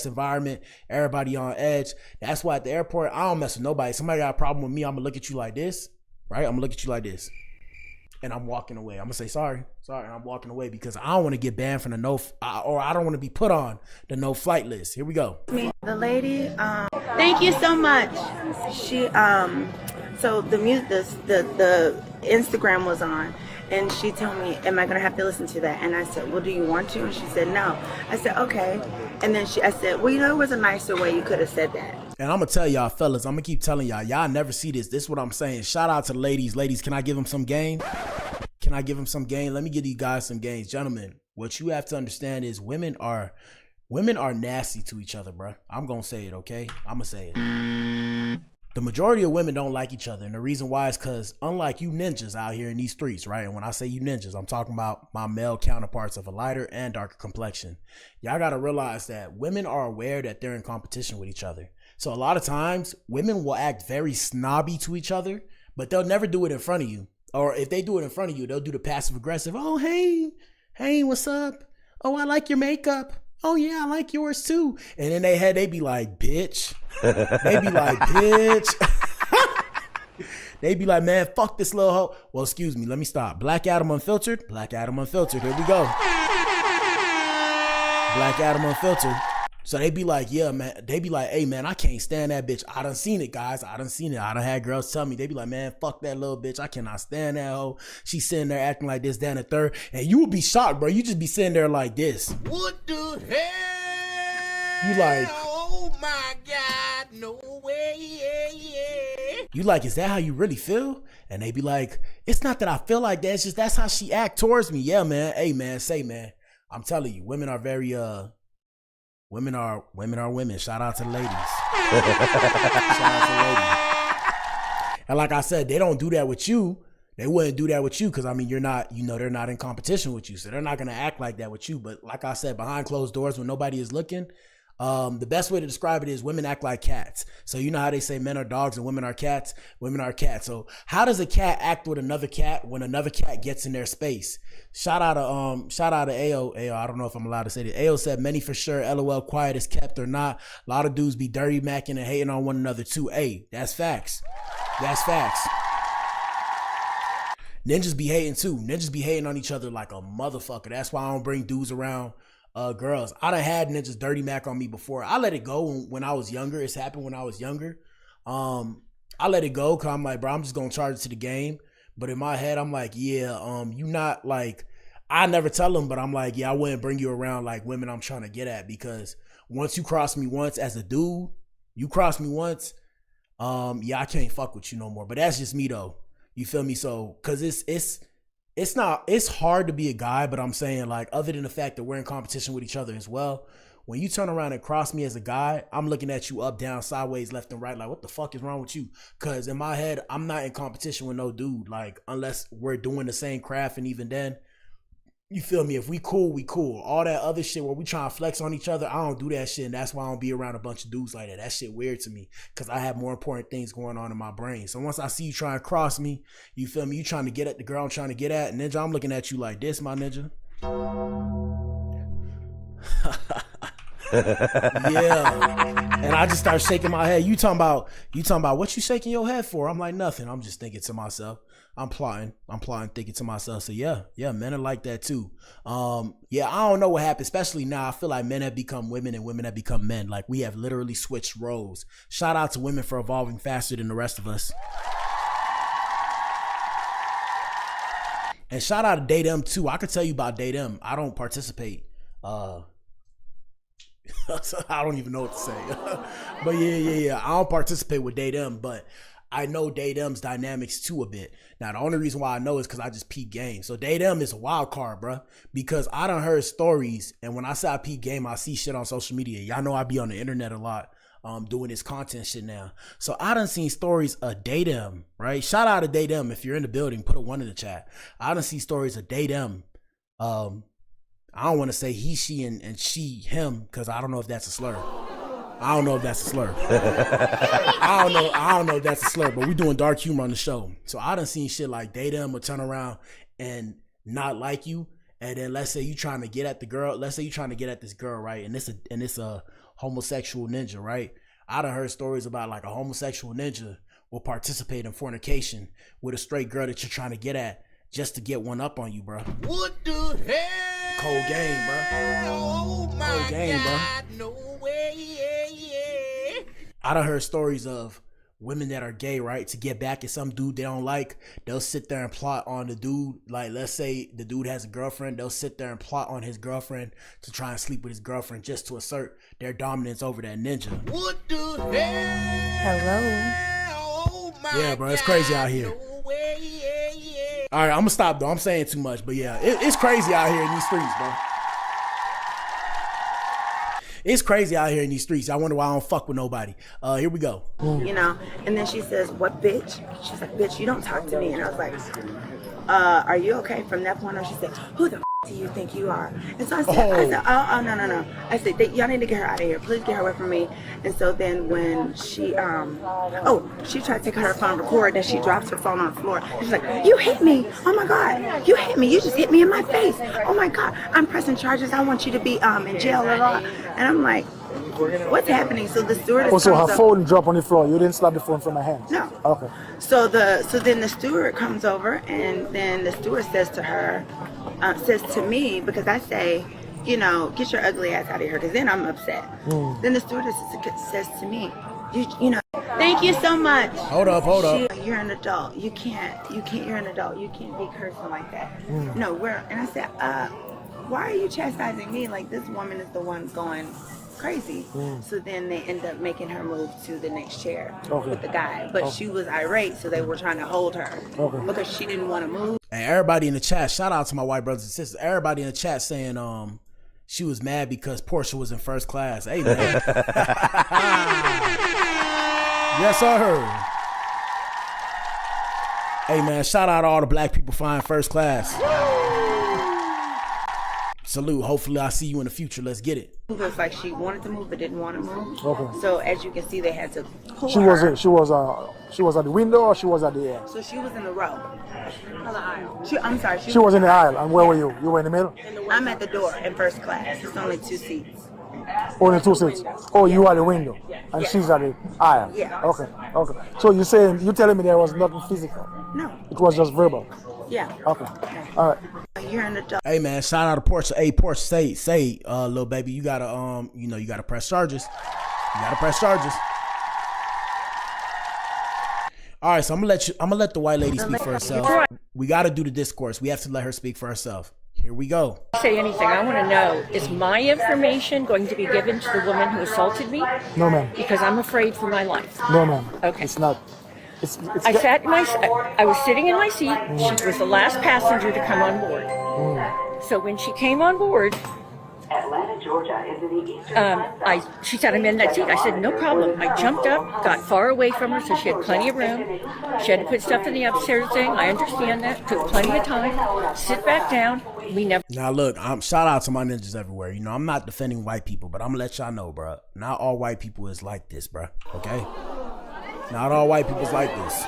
environment. Everybody on edge. That's why at the airport, I don't mess with nobody. Somebody got a problem with me, I'm gonna look at you like this, right? I'm gonna look at you like this. And I'm walking away. I'm gonna say sorry, and I'm walking away because I don't want to get banned from the I don't want to be put on the no flight list. Here we go. The lady, thank you so much. She, so the music, the Instagram was on, and she told me, am I gonna have to listen to that? And I said, well, do you want to? And she said, no. I said, okay. And then I said, well, you know, there was a nicer way you could have said that. And I'm gonna tell y'all, fellas, I'm gonna keep telling y'all never see this. This is what I'm saying. Shout out to the ladies. Ladies, can I give them some game? Can I give them some game? Let me give you guys some games. Gentlemen, what you have to understand is women are nasty to each other, bro. I'm gonna say it, okay? I'm gonna say it. The majority of women don't like each other. And the reason why is because unlike you ninjas out here in these streets, right? And when I say you ninjas, I'm talking about my male counterparts of a lighter and darker complexion. Y'all got to realize that women are aware that they're in competition with each other. So a lot of times women will act very snobby to each other, but they'll never do it in front of you. Or if they do it in front of you, they'll do the passive aggressive. Oh, hey, what's up? Oh, I like your makeup. Oh yeah, I like yours too. And in their head, they be like, bitch. They be like, bitch. They be like, man, fuck this little hoe. Well, excuse me, let me stop. Black Adam Unfiltered. Black Adam Unfiltered. Here we go. Black Adam Unfiltered. So they be like, yeah, man. They be like, hey, man, I can't stand that bitch. I done seen it, guys. I done seen it. I done had girls tell me. They be like, man, fuck that little bitch. I cannot stand that hoe. She's sitting there acting like this, down the third. And you would be shocked, bro. You just be sitting there like this. What the hell? You like, oh my God, no way. You like, is that how you really feel? And they be like, it's not that I feel like that. It's just that's how she act towards me. Yeah, man. Hey, man, say, man. I'm telling you, women are very, Women are women. Shout out to the ladies. Shout out to the ladies. And like I said, they don't do that with you. They wouldn't do that with you because, I mean, you're not, they're not in competition with you. So they're not going to act like that with you. But like I said, behind closed doors when nobody is looking, the best way to describe it is women act like cats. So you know how they say men are dogs and women are cats? Women are cats. So how does a cat act with another cat when another cat gets in their space? Shout out to AO. I don't know if I'm allowed to say this. AO said, many for sure, LOL, quiet is kept or not. A lot of dudes be dirty macking and hating on one another too. Hey, that's facts. That's facts. Ninjas be hating too. Ninjas be hating on each other like a motherfucker. That's why I don't bring dudes around girls. I done had ninjas dirty Mac on me before. I let it go when I was younger. It's happened when I was younger. I let it go because I'm like, bro, I'm just gonna charge it to the game. But in my head, I'm like, yeah, you not like, I never tell them, but I'm like, yeah, I wouldn't bring you around like women I'm trying to get at, because once you cross me once as a dude, you cross me once, yeah, I can't fuck with you no more. But that's just me though. You feel me? So, cause it's hard to be a guy, but I'm saying, like, other than the fact that we're in competition with each other as well, when you turn around and cross me as a guy, I'm looking at you up, down, sideways, left and right, like, what the fuck is wrong with you? Cause in my head, I'm not in competition with no dude, like, unless we're doing the same craft. And even then, you feel me? If we cool, we cool. All that other shit where we trying to flex on each other, I don't do that shit. And that's why I don't be around a bunch of dudes like that. That shit weird to me, because I have more important things going on in my brain. So once I see you trying to cross me, you feel me? You trying to get at the girl I'm trying to get at, ninja, I'm looking at you like this, my ninja. Yeah. And I just start shaking my head. You talking about what you shaking your head for? I'm like, nothing. I'm just thinking to myself. I'm plotting, thinking to myself. So yeah, men are like that too. Yeah, I don't know what happened, especially now. I feel like men have become women and women have become men. Like, we have literally switched roles. Shout out to women for evolving faster than the rest of us. And shout out to Date M too. I could tell you about Date M. I don't participate. I don't even know what to say. But yeah. I don't participate with Date M, but I know Date M's dynamics too a bit. Now, the only reason why I know is because I just peep game. So Date M is a wild card, bro, because I done heard stories, and when I say I peep game, I see shit on social media. Y'all know I be on the internet a lot, doing this content shit now. So I done seen stories of Date M, right? Shout out to Date M. If you're in the building, put a 1 in the chat. I done see stories of Date M. I don't want to say he, she, and she, him, because I don't know if that's a slur. I don't know if that's a slur. I don't know if that's a slur, but we doing dark humor on the show. So I done seen shit like Date M will turn around and not like you. And then let's say you trying to get at the girl. Let's say you trying to get at this girl, right? And it's a homosexual ninja, right? I done heard stories about like a homosexual ninja will participate in fornication with a straight girl that you're trying to get at just to get one up on you, bro. What the hell? Cold game, bro. Oh my Cold game, God, bro. no way, yeah. I done heard stories of women that are gay, right? To get back at some dude they don't like, they'll sit there and plot on the dude. Like, let's say the dude has a girlfriend, they'll sit there and plot on his girlfriend to try and sleep with his girlfriend just to assert their dominance over that ninja. What the hell? Hello. Oh my Yeah, bro, it's crazy out here. No way, yeah. All right, I'm gonna stop though. I'm saying too much, but yeah, it's crazy out here in these streets, bro. It's crazy out here in these streets. I wonder why I don't fuck with nobody. Here we go. You know, and then she says, "What bitch?" She's like, "Bitch, you don't talk to me." And I was like, "Are you okay?" From that point on, she said, "Who the do you think you are?" And so I said, oh, no. I said, y'all need to get her out of here. Please get her away from me. And so then when she, she tried to take her phone, record, then she drops her phone on the floor. She's like, "You hit me. Oh my God. You hit me. You just hit me in my face. Oh my God. I'm pressing charges. I want you to be in jail." And I'm like, what's happening? So the stewardess Also, comes her up. phone dropped on the floor. You didn't slap the phone from her hand? No. Okay. So then the steward comes over, and then the steward says to her, says to me, because I say, you know, "Get your ugly ass out of here," because then I'm upset. Then the stewardess says to me, you know, "Thank you so much." Hold up. You're an adult. You can't, you're an adult. You can't be cursing like that. No, and I said, why are you chastising me? Like, this woman is the one going crazy. So then they end up making her move to the next chair with the guy. But she was irate, so they were trying to hold her because she didn't want to move. And everybody in the chat, shout out to my white brothers and sisters. Everybody in the chat saying she was mad because Portia was in first class. Hey, man. Yes, sir. Hey, man, shout out to all the black people flying first class. Salute. Hopefully I see you in the future. Let's get it. It was like she wanted to move but didn't want to move. Okay. So as you can see, they had to pull She her. was at the window, or she was at the end? So she was in the row. On the aisle. She was in the aisle. And where were you? You were in the middle? I'm at the door in first class. It's only 2 seats. Only 2 seats. Oh, you are at the window, and she's at the aisle. Yeah. Okay. So you're telling me there was nothing physical? No. It was just verbal. Yeah. Okay. All right. You're an adult. Hey man, shout out to Portia. Hey Portia, say, little baby, you gotta you gotta press charges. You gotta press charges. All right, so I'm gonna let the white lady speak for herself. We gotta do the discourse. We have to let her speak for herself. Here we go. Say anything. I want to know, is my information going to be given to the woman who assaulted me? No, ma'am. Because I'm afraid for my life. No, ma'am. Okay. It's not. I was sitting in my seat. She was the last passenger to come on board. So when she came on board, Atlanta, Georgia is in the eastern. she said, I'm in that seat. I said, no problem. I jumped up, got far away from her so she had plenty of room. She had to put stuff in the upstairs thing. I understand that. Took plenty of time. Sit back down. We never. Now look, shout out to my ninjas everywhere. You know, I'm not defending white people, but I'm gonna let y'all know, bro. Not all white people is like this, bro. Okay? Not all white people is like this.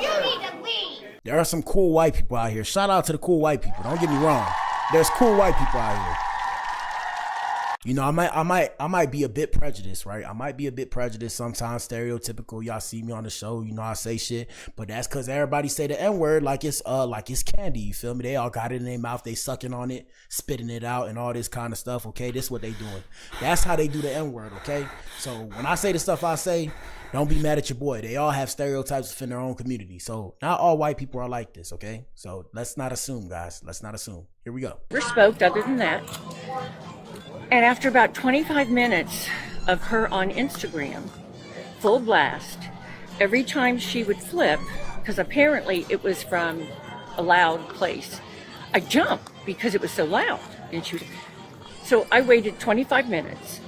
There are some cool white people out here. Shout out to the cool white people. Don't get me wrong. There's cool white people out here. You know, I might be a bit prejudiced, right? I might be a bit prejudiced, sometimes stereotypical. Y'all see me on the show, you know, I say shit, but that's because everybody say the N-word like it's candy. You feel me? They all got it in their mouth, they sucking on it, spitting it out, and all this kind of stuff. Okay, this is what they doing. That's how they do the N-word. Okay, so when I say the stuff I say, don't be mad at your boy. They all have stereotypes within their own community. So not all white people are like this. Okay, so let's not assume, guys. Let's not assume. Here we go. never spoke other than that. And after about 25 minutes of her on Instagram, full blast, every time she would flip, because apparently it was from a loud place, I jumped because it was so loud. So I waited 25 minutes,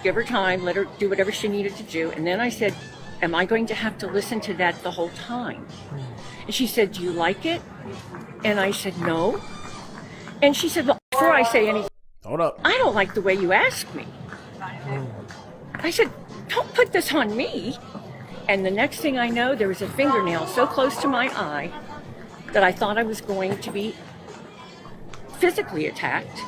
give her time, let her do whatever she needed to do. And then I said, am I going to have to listen to that the whole time? And she said, do you like it? And I said, no. And she said, well, before I say anything, hold up. I don't like the way you asked me. I said, don't put this on me. And the next thing I know, there was a fingernail so close to my eye that I thought I was going to be physically attacked.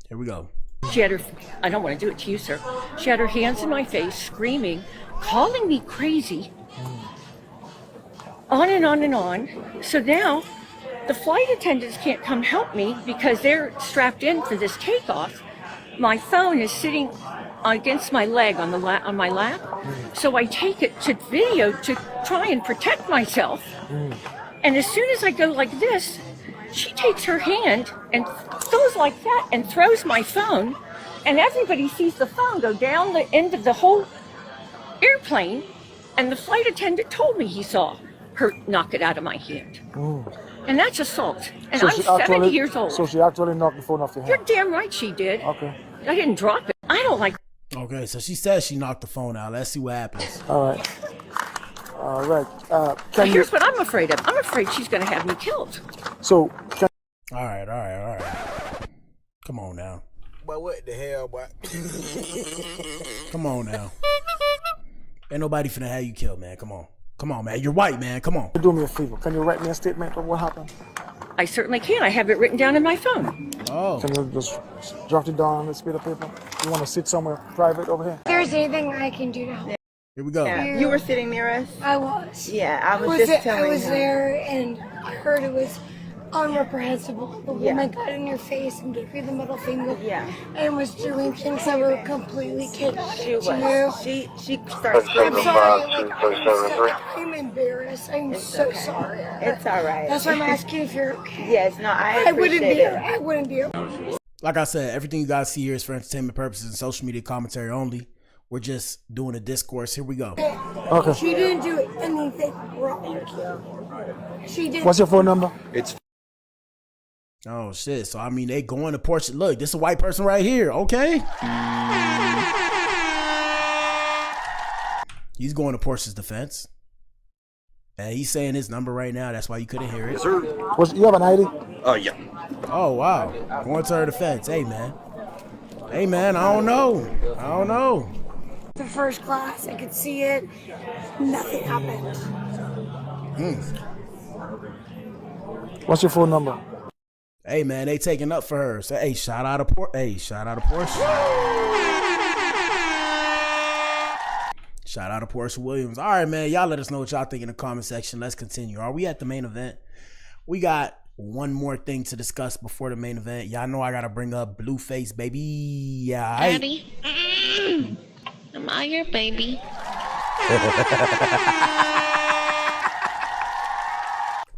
Here we go. She had her, I don't want to do it to you, sir. She had her hands in my face, screaming, calling me crazy. On and on and on. So now the flight attendants can't come help me because they're strapped in for this takeoff. My phone is sitting against my leg on my lap. So I take it to video to try and protect myself. And as soon as I go like this, she takes her hand and goes like that and throws my phone. And everybody sees the phone go down the end of the whole airplane. And the flight attendant told me he saw her knock it out of my hand. And that's assault. And so I'm 70 years old. So she actually knocked the phone off your hand? You're damn right she did. Okay. I didn't drop it. I don't like. Okay, so she says she knocked the phone out. Let's see what happens. All right. All right. Here's what I'm afraid of. I'm afraid she's going to have me killed. So. All right. Come on now. But what the hell, boy? Come on now. Ain't nobody finna have you killed, man. Come on, man. You're white, man. Come on. Do me a favor. Can you write me a statement of what happened? I certainly can. I have it written down in my phone. Oh. Can you just jot it down on this bit of paper? You want to sit somewhere private over here? If there's anything I can do to help. Here we go. Yeah. You were sitting near us? I was. Yeah, I was just telling I was her. there and I heard it was unreprehensible. The woman got in your face and gave you the middle finger. Yeah. And was doing things that were completely connected She was. to you. She started screaming. I'm embarrassed. I'm so sorry. It's all right. That's why I'm asking if you're okay. Yes, no, I appreciate it. I wouldn't be okay. Like I said, everything you guys see here is for entertainment purposes and social media commentary only. We're just doing a discourse. Here we go. Okay. She didn't do anything wrong. She didn't. What's your phone number? It's. Oh shit! So I mean, they going to Portia. Look, this is a white person right here. Okay. He's going to Portia's defense, and he's saying his number right now. That's why you couldn't hear it. Yes, sir. You have an ID? Yeah. Oh wow, going to her defense. Hey man. I don't know. The first class, I could see it. Nothing happened. What's your phone number? Hey man, they taking up for her. So hey, shout out to Portia. Shout out to Portia Williams. All right, man. Y'all let us know what y'all think in the comment section. Let's continue. Are we at the main event? We got one more thing to discuss before the main event. Y'all know I got to bring up Blueface, baby. Yeah. Daddy. Am I your baby?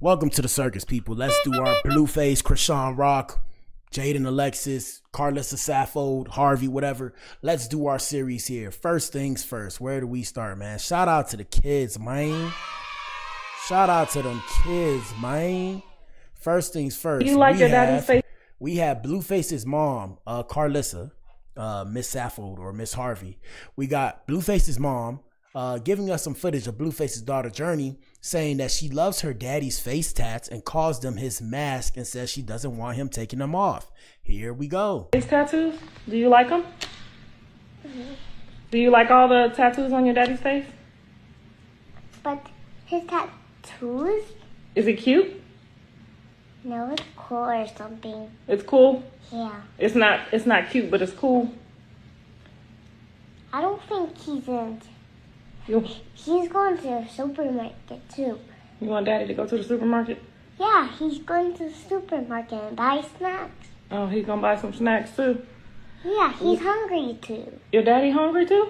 Welcome to the circus, people. Let's do our Blueface, Krishan Rock, Jaden Alexis, Carlissa Saffold, Harvey, whatever. Let's do our series here. First things first. Where do we start, man? Shout out to the kids, man. Shout out to them kids, man. First things first. You like your daddy's face? We have Blueface's mom, Carlissa, Miss Saffold or Miss Harvey. We got Blueface's mom giving us some footage of Blueface's daughter, Journey, saying that she loves her daddy's face tats and calls them his mask and says she doesn't want him taking them off. Here we go. Face tattoos? Do you like them? Do you like all the tattoos on your daddy's face? But his tattoos? Is it cute? No, it's cool or something. It's cool? Yeah. It's not cute, but it's cool. I don't think he's in. You He's going to the supermarket too. want daddy to go to the supermarket? Yeah, he's going to the supermarket and buy snacks. Oh, he's gonna buy some snacks too. Yeah, he's hungry too. Your daddy hungry too?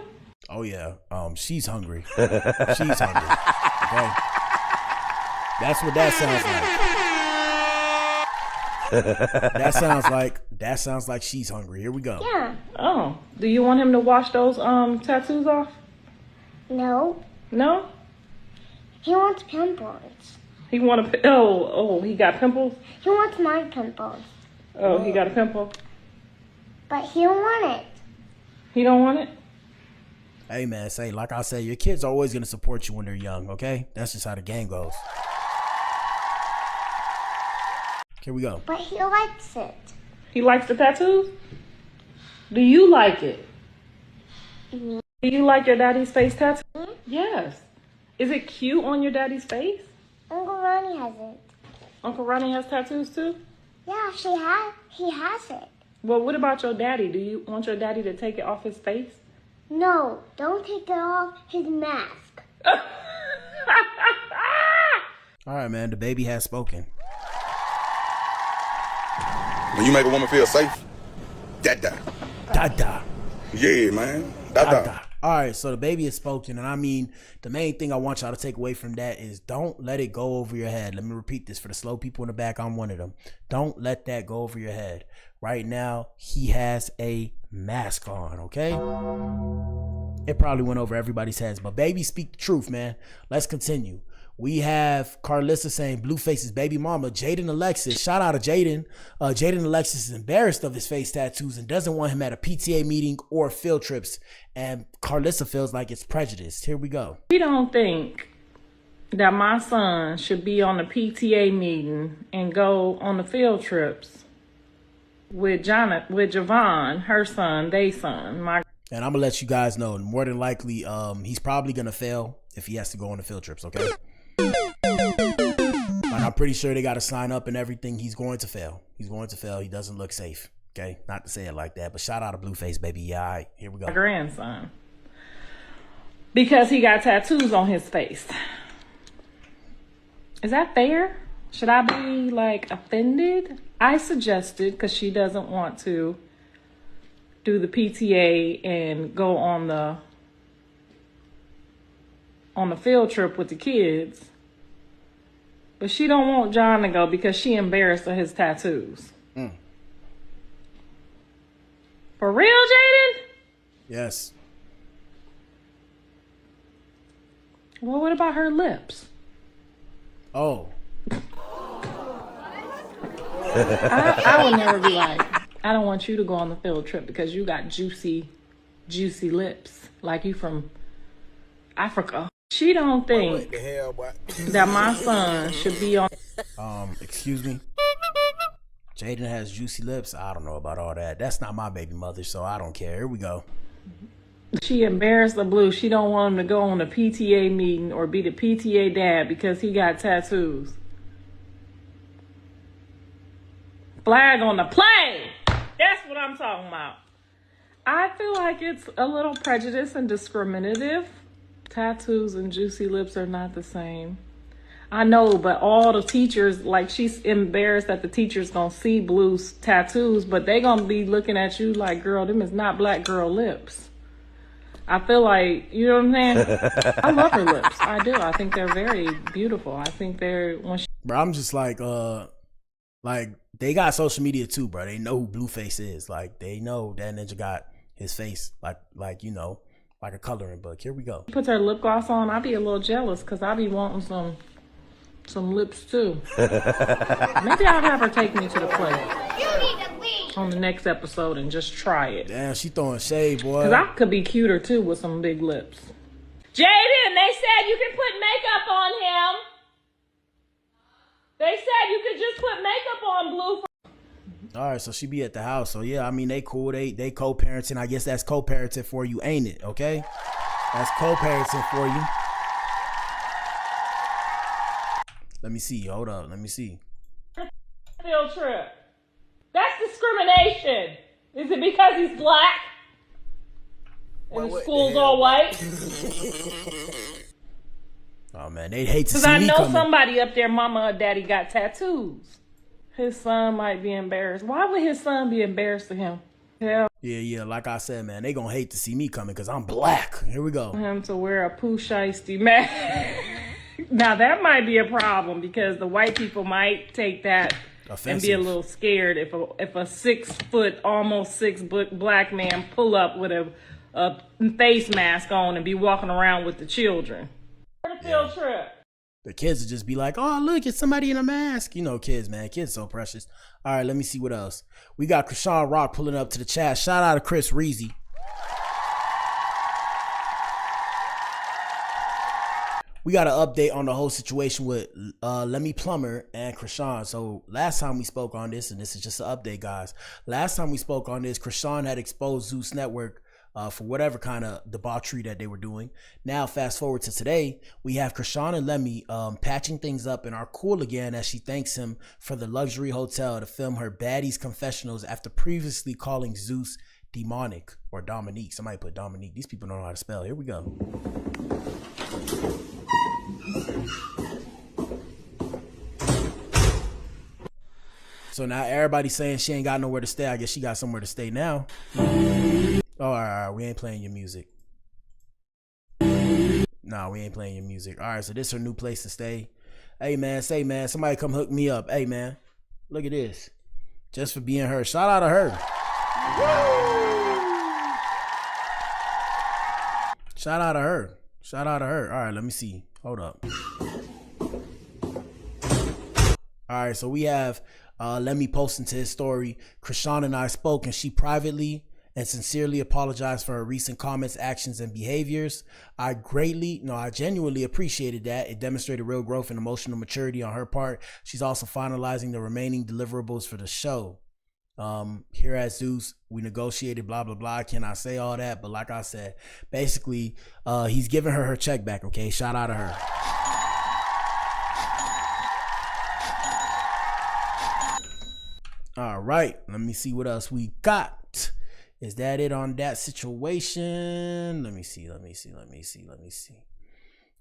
Oh yeah. She's hungry. She's hungry. Okay. That's what that sounds like. That sounds like she's hungry. Here we go. Yeah. Oh. Do you want him to wash those tattoos off? No. No? He wants pimples. He he got pimples? He wants my pimples. Oh, he got a pimple? But he don't want it. He don't want it? Hey man, like I said, your kids are always gonna support you when they're young, okay? That's just how the game goes. Here we go. But he likes it. He likes the tattoos? Do you like it? Mm-hmm. Do you like your daddy's face tattoo? Mm-hmm. Yes. Is it cute on your daddy's face? Uncle Ronnie has it. Uncle Ronnie has tattoos too? Yeah, he has it. Well, what about your daddy? Do you want your daddy to take it off his face? No, don't take it off his mask. All right, man, the baby has spoken. When you make a woman feel safe, dada. Dada. Yeah, man. Dada. All right, so the baby has spoken, and I mean, the main thing I want y'all to take away from that is don't let it go over your head. Let me repeat this for the slow people in the back. I'm one of them. Don't let that go over your head. Right now, he has a mask on, okay? It probably went over everybody's heads, but baby, speak the truth, man. Let's continue. We have Carlissa saying Blueface's baby mama, Jaden Alexis. Shout out to Jaden. Jaden Alexis is embarrassed of his face tattoos and doesn't want him at a PTA meeting or field trips. And Carlissa feels like it's prejudiced. Here we go. We don't think that my son should be on the PTA meeting and go on the field trips with Javon, her son, they son. And I'm gonna let you guys know, more than likely, he's probably gonna fail if he has to go on the field trips, okay? Like, I'm pretty sure they got to sign up and everything. He's going to fail. He's going to fail. He doesn't look safe. Okay, not to say it like that, but shout out to Blueface, baby. Yeah, all right, here we go. My grandson, because he got tattoos on his face. Is that fair? Should I be like offended? I suggested, because she doesn't want to do the PTA and go on the field trip with the kids, but she don't want John to go because she embarrassed of his tattoos. For real, Jaden? Yes. Well, what about her lips? Oh. I would never be like, I don't want you to go on the field trip because you got juicy lips, like you from Africa. She don't think that my son should be on. Excuse me. Jaden has juicy lips. I don't know about all that. That's not my baby mother, so I don't care. Here we go. She embarrassed the blue. She don't want him to go on a PTA meeting or be the PTA dad because he got tattoos. Flag on the play. That's what I'm talking about. I feel like it's a little prejudiced and discriminative Tattoos and juicy lips are not the same. I know, but all the teachers, like, she's embarrassed that the teacher's gonna see Blue's tattoos, but they gonna be looking at you like, girl, them is not black girl lips. I feel like, you know what I'm saying? I love her lips. I do. I think they're very beautiful. I think they're, Bro, I'm just like they got social media too, bro. They know who Blueface is. Like, they know that ninja got his face, like you know, like a coloring book. Here we go. puts her lip gloss on, I'd be a little jealous because I'd be wanting some lips too. Maybe I'll have her take me to the play on the next episode and just try it. Damn, she throwing shade, boy. Because I could be cuter too with some big lips. Jaden, they said you can put makeup on him. They said you could just put makeup on Blue. All right, so she be at the house. So yeah, I mean, they cool. They co-parenting. I guess that's co-parenting for you, ain't it? Okay, that's co-parenting for you. Let me see. Hold up. Let me see. Field trip. That's discrimination. Is it because he's black? And the school's all white? Oh man, they'd hate to Because see I me know coming. somebody up there, mama or daddy, got tattoos. His son might be embarrassed. Why would his son be embarrassed to him? Hell, Yeah. Like I said, man, they gonna hate to see me coming because I'm black. Here we go. him to wear a poo shiesty mask. Now that might be a problem because the white people might take that and be a little scared if a 6 foot, almost 6 foot black man pull up with a face mask on and be walking around with the children. Field trip. The kids would just be like, oh, look, it's somebody in a mask. You know, kids, man. Kids so precious. All right, let me see what else. We got Krishan Rock pulling up to the chat. Shout out to Chris Reezy. We got an update on the whole situation with Lemmy Plummer and Krishan. So last time we spoke on this, and this is just an update, guys. Last time we spoke on this, Krishan had exposed Zeus Network for whatever kind of debauchery that they were doing. Now, fast forward to today, we have Krishan and Lemmy patching things up and are cool again as she thanks him for the luxury hotel to film her baddies confessionals after previously calling Zeus demonic or Dominique. Somebody put Dominique. These people don't know how to spell. Here we go. So now everybody's saying she ain't got nowhere to stay. I guess she got somewhere to stay now. Oh, all right, we ain't playing your music. Nah, we ain't playing your music. All right, so this is her new place to stay. Hey, man, somebody come hook me up. Hey, man, look at this. Just for being her. Shout out to her. Shout out to her. Shout out to her. All right, let me see. Hold up. All right, so we have Lemmy posting to his story. Krishan and I spoke, and she privately and sincerely apologized for her recent comments, actions, and behaviors. I genuinely appreciated that. It demonstrated real growth and emotional maturity on her part. She's also finalizing the remaining deliverables for the show. Here at Zeus, we negotiated blah blah blah. I cannot say all that, but like I said, basically he's giving her check back. Okay, shout out to her. All right, let me see what else we got. Is that it on that situation? Let me see.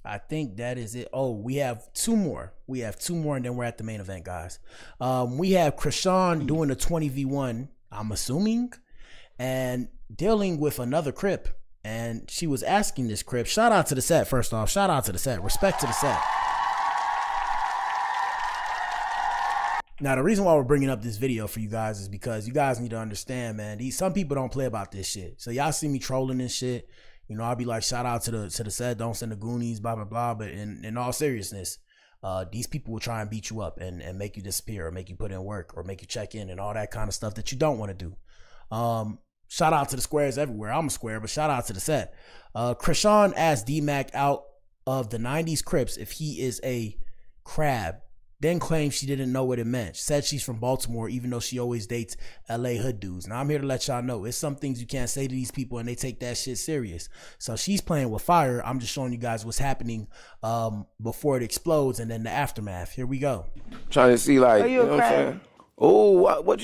I think that is it. Oh, we have two more. And then we're at the main event, guys. We have Krishan doing a 20v1, I'm assuming, and dealing with another Crip. And she was asking this Crip. Shout out to the set, first off. Shout out to the set. Respect to the set. Now, the reason why we're bringing up this video for you guys is because you guys need to understand, man. Some people don't play about this shit. So y'all see me trolling and shit. You know, I'll be like, shout out to the set, don't send the Goonies, blah, blah, blah. But in all seriousness, these people will try and beat you up and make you disappear or make you put in work or make you check in and all that kind of stuff that you don't want to do. Shout out to the squares everywhere. I'm a square, but shout out to the set. Krishan asked D-Mac out of the 90s Crips if he is a crab. Then claimed she didn't know what it meant. Said she's from Baltimore, even though she always dates LA hood dudes. Now I'm here to let y'all know, it's some things you can't say to these people and they take that shit serious. So she's playing with fire. I'm just showing you guys what's happening before it explodes and then the aftermath. Here we go. Trying to see, like, Are you know a what I'm crab? saying? Oh, what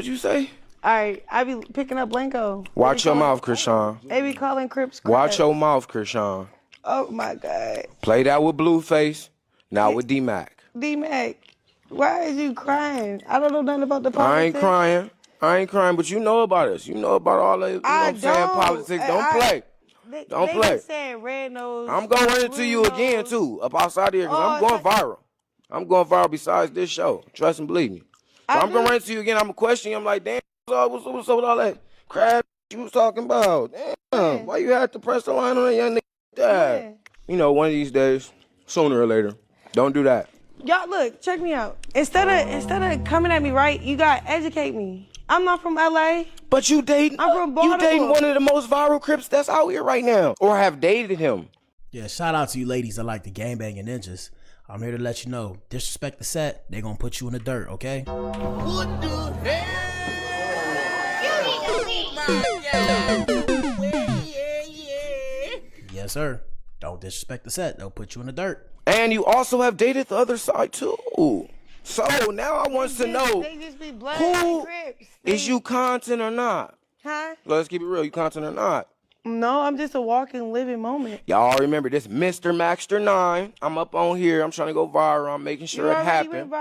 you say? All right, I be picking up Blanco. Watch your mouth, Krishan. They be calling Crips crabs. Watch your mouth, Krishan. Oh my God. Played out with Blueface, now with D-Mac. D-Mac, why is you crying? I don't know nothing about the politics. I ain't crying, but you know about us. You know about all the, you know what I'm saying, politics. Don't play. Don't play. They saying red nose. I'm going to run into you again, too, up outside here, because I'm going viral. I'm going viral besides this show. Trust and believe me. So I'm going to run into you again. I'm going to question you. I'm like, damn, what's up with all that crap you was talking about? Damn, why you had to press the line on that young nigga? Dad. You know, one of these days, sooner or later. Don't do that. Y'all, look, check me out. Instead of coming at me, right, you got to educate me. I'm not from LA. But you dating, I'm from Baltimore. You dating one of the most viral Crips that's out here right now. Or have dated him. Yeah, shout out to you ladies that like the gangbanging ninjas. I'm here to let you know, disrespect the set, they gonna put you in the dirt, okay? What the hell? Yes, sir. Don't disrespect the set, they'll put you in the dirt. And you also have dated the other side, too. So now I want to know, who is you content or not? Huh? Let's keep it real, you content or not? No, I'm just a walking, living moment. Y'all remember this, Mr. Maxter 9. I'm up on here. I'm trying to go viral. I'm making sure it happens.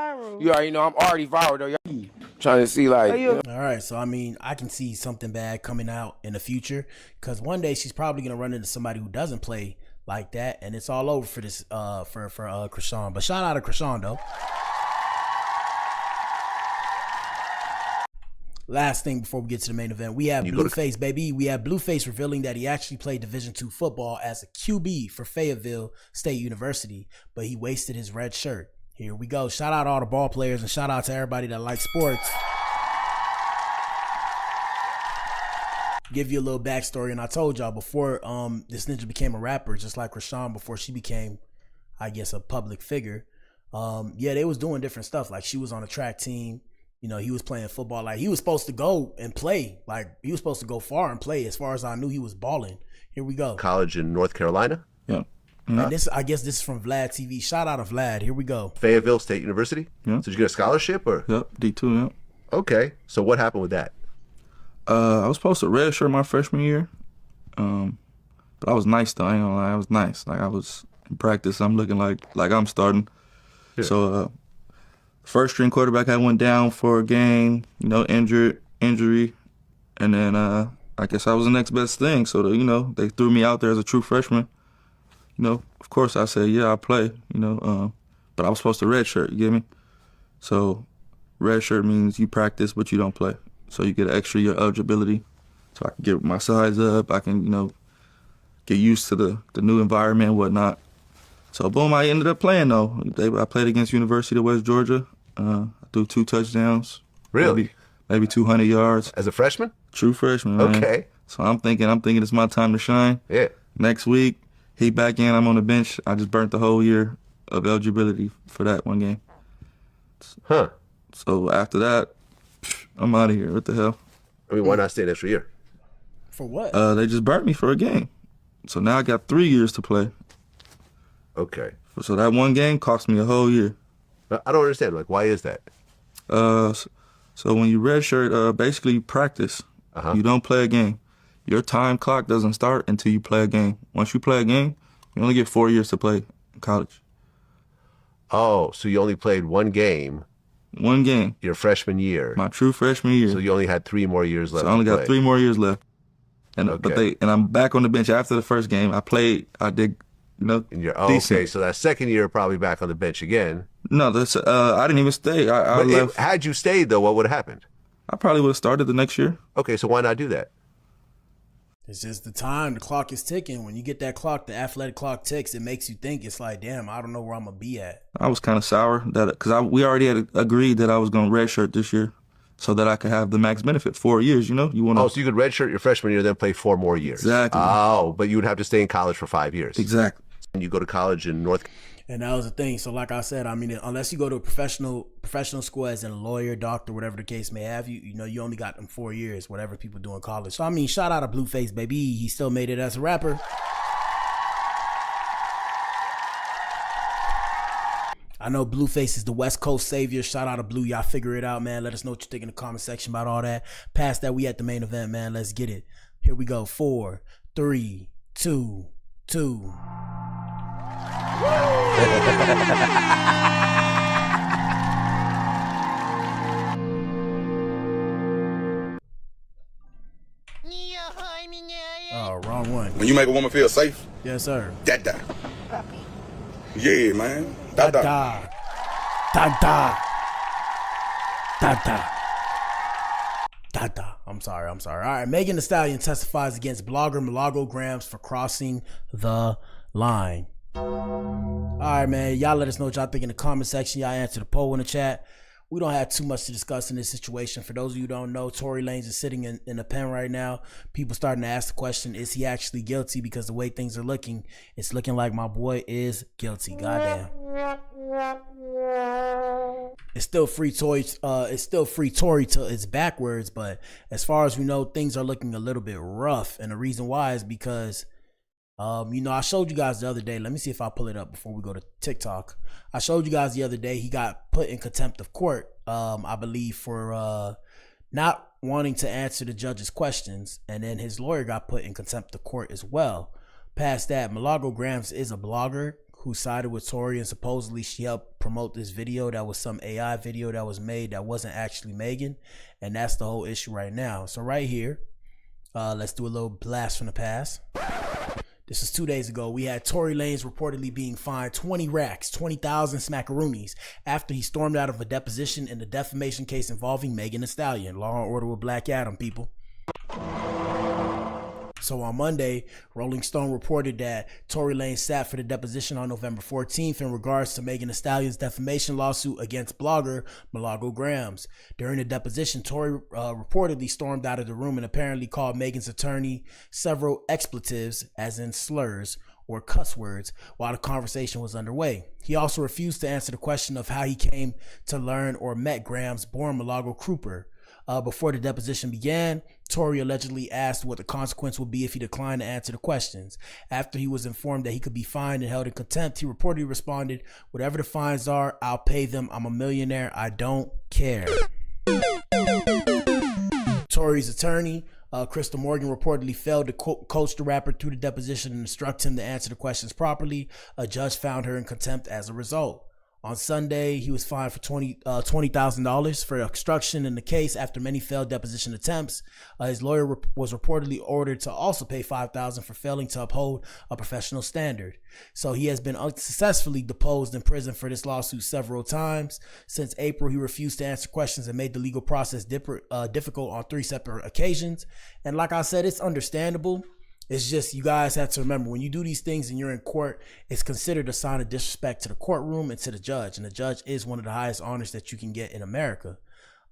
You already know I'm already viral, though. Y'all trying to see, like... All right, so, I mean, I can see something bad coming out in the future, because one day she's probably going to run into somebody who doesn't play like that, and it's all over for this, for Krishan. But shout out to Krishan, though. Last thing before we get to the main event, we have Blueface, baby. We have Blueface revealing that he actually played Division II football as a QB for Fayetteville State University, but he wasted his red shirt. Here we go. Shout out to all the ball players and shout out to everybody that likes sports. Give you a little backstory, and I told y'all before this ninja became a rapper, just like Krishan before she became, I guess, a public figure. Yeah, they was doing different stuff. Like she was on a track team. You know, he was playing football. Like, he was supposed to go and play. Like, he was supposed to go far and play. As far as I knew, he was balling. Here we go. College in North Carolina? Yeah. And this, I guess this is from Vlad TV. Shout out to Vlad. Here we go. Fayetteville State University? Yeah. So did you get a scholarship? Or? Yep, D2, yep. Okay. So what happened with that? I was supposed to redshirt my freshman year. But I was nice, though. I ain't gonna lie. I was nice. Like, I was in practice. I'm looking like I'm starting. Yeah. So, first string quarterback I went down for a game, you know, injury, and then I guess I was the next best thing. So, you know, they threw me out there as a true freshman. You know, of course I said, yeah, I'll play, you know, but I was supposed to redshirt, you get me? So redshirt means you practice, but you don't play. So you get an extra year eligibility. So I can get my size up, I can, you know, get used to the new environment and whatnot. So boom, I ended up playing though. I played against University of West Georgia. I threw 2 touchdowns. Really? Maybe 200 yards. As a freshman? True freshman, man. Okay. So I'm thinking it's my time to shine. Yeah. Next week, he back in, I'm on the bench. I just burnt the whole year of eligibility for that one game. Huh. So after that, I'm out of here. What the hell? I mean, why not stay an extra year? For what? They just burnt me for a game. So now I got 3 years to play. Okay. So that one game cost me a whole year. I don't understand. Like, why is that? So when you redshirt, basically you practice. You don't play a game. Your time clock doesn't start until you play a game. Once you play a game, you only get 4 years to play in college. Oh, so you only played one game. One game. Your freshman year. My true freshman year. So you only had 3 more years left. So I only got play. 3 more years left. And okay. And I'm back on the bench after the first game. I did, you know, decent. Okay, so that second year probably back on the bench again. No, that's I didn't even stay. I left. Had you stayed though, what would have happened? I probably would have started the next year. Okay, so why not do that? It's just the time. The clock is ticking. When you get that clock, the athletic clock ticks. It makes you think. It's like, damn, I don't know where I'm gonna be at. I was kind of sour that because we already had agreed that I was gonna redshirt this year, so that I could have the max benefit 4 years. You know, you want to. Oh, so you could redshirt your freshman year, then play 4 more years. Exactly. Oh, but you would have to stay in college for 5 years. Exactly. And you go to college in North. And that was the thing. So like I said, I mean, unless you go to a professional school as in a lawyer, doctor, whatever the case may have, you know, you only got them 4 years, whatever people do in college. So I mean, shout out to Blueface, baby. He still made it as a rapper. I know Blueface is the West Coast savior. Shout out to Blue. Y'all figure it out, man. Let us know what you think in the comment section about all that. Past that, we at the main event, man. Let's get it. Here we go. 4, 3, 2, 2. Oh, wrong one. When you make a woman feel safe, Yes, sir. that. Yeah, man. That. Da. I'm sorry. All right, Megan Thee Stallion testifies against blogger Milagro Gramz for crossing the line. All right, man. Y'all let us know what y'all think in the comment section. Y'all answer the poll in the chat. We don't have too much to discuss in this situation. For those of you who don't know, Tory Lanez is sitting in a pen right now. People starting to ask the question, is he actually guilty? Because the way things are looking, it's looking like my boy is guilty. Goddamn. It's still free Tory. It's still free Tory till it's backwards. But as far as we know, things are looking a little bit rough. And the reason why is because I showed you guys the other day. Let me see if I pull it up before we go to TikTok. I showed you guys the other day he got put in contempt of court, I believe, for not wanting to answer the judge's questions. And then his lawyer got put in contempt of court as well. Past that, Milagro Gramz is a blogger who sided with Tory, and supposedly she helped promote this video that was some AI video that was made that wasn't actually Megan. And that's the whole issue right now. So right here, let's do a little blast from the past. This was 2 days ago. We had Tory Lanez reportedly being fined 20 racks, 20,000 smackaroonies after he stormed out of a deposition in the defamation case involving Megan Thee Stallion. Law and Order with Black Adam, people. So on Monday, Rolling Stone reported that Tory Lanez sat for the deposition on November 14th in regards to Megan Thee Stallion's defamation lawsuit against blogger Milagro Gramz. During the deposition, Tory reportedly stormed out of the room and apparently called Megan's attorney several expletives, as in slurs or cuss words, while the conversation was underway. He also refused to answer the question of how he came to learn or met Gramz, born Milagro Cooper. Before the deposition began, Tory allegedly asked what the consequence would be if he declined to answer the questions. After he was informed that he could be fined and held in contempt, he reportedly responded, "Whatever the fines are, I'll pay them. I'm a millionaire. I don't care." Tory's attorney, Crystal Morgan, reportedly failed to coach the rapper through the deposition and instruct him to answer the questions properly. A judge found her in contempt as a result. On Sunday, he was fined for $20,000 for obstruction in the case after many failed deposition attempts. His lawyer was reportedly ordered to also pay $5,000 for failing to uphold a professional standard. So he has been unsuccessfully deposed in prison for this lawsuit several times. Since April, he refused to answer questions and made the legal process difficult on 3 separate occasions. And like I said, it's understandable. It's just, you guys have to remember, when you do these things and you're in court, it's considered a sign of disrespect to the courtroom and to the judge. And the judge is one of the highest honors that you can get in America.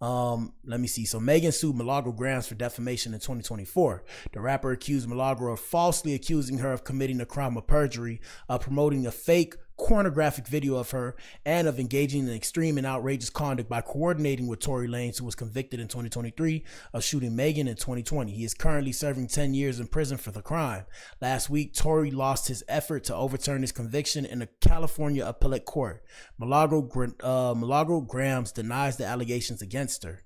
Let me see. So Megan sued Milagro Gramz for defamation in 2024. The rapper accused Milagro of falsely accusing her of committing the crime of perjury, promoting a fake pornographic video of her, and of engaging in extreme and outrageous conduct by coordinating with Tory Lanez, who was convicted in 2023 of shooting Megan in 2020. He is currently serving 10 years in prison for the crime. Last week, Tory lost his effort to overturn his conviction in the California appellate court. Milagro Gramz denies the allegations against her.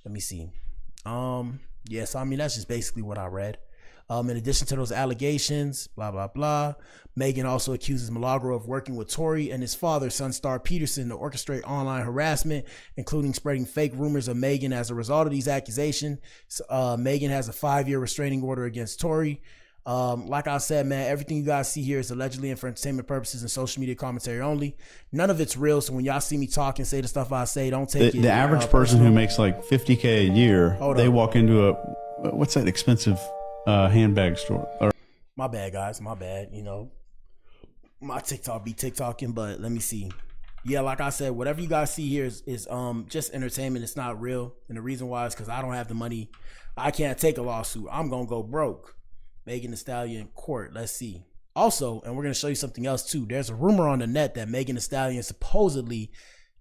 Let me see. Yes, I mean, that's just basically what I read. In addition to those allegations, blah, blah, blah, Megan also accuses Milagro of working with Tory and his father, Sunstar Peterson, to orchestrate online harassment, including spreading fake rumors of Megan. As a result of these accusations, Megan has a 5-year restraining order against Tory. Like I said, man, everything you guys see here is allegedly and for entertainment purposes and social media commentary only. None of it's real. So when y'all see me talk and say the stuff I say, don't take it. The average person who makes like $50K a year, they walk into what's that expensive handbag store? My bad, guys. My bad. You know, my TikTok be TikToking, but let me see. Yeah, like I said, whatever you guys see here is just entertainment. It's not real. And the reason why is because I don't have the money. I can't take a lawsuit. I'm going to go broke. Megan Thee Stallion court. Let's see. Also, and we're going to show you something else too. There's a rumor on the net that Megan Thee Stallion supposedly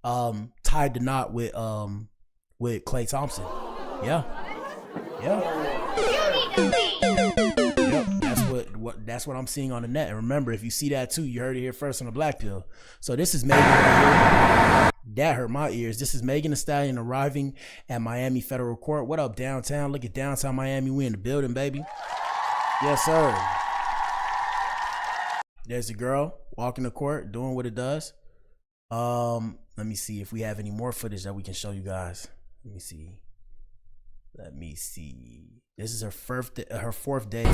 tied the knot with Klay Thompson. Yeah. Yep, that's what I'm seeing on the net. And remember, if you see that too, you heard it here first on the Blac Pill. So this is Megan right here. That hurt my ears. This is Megan Thee Stallion arriving at Miami Federal Court. What up, downtown? Look at downtown Miami. We in the building, baby. Yes, sir. There's the girl walking the court, doing what it does. Let me see if we have any more footage that we can show you guys. Let me see. This is her fourth day.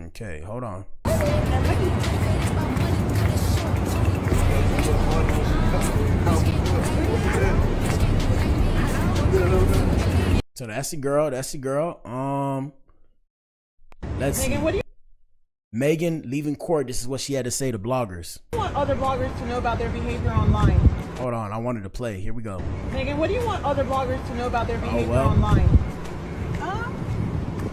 Okay, hold on. So that's the girl. Let's see. Megan leaving court. This is what she had to say to bloggers. What do you want other bloggers to know about their behavior online? Hold on, I wanted to play. Here we go. Megan, what do you want other bloggers to know about their behavior online?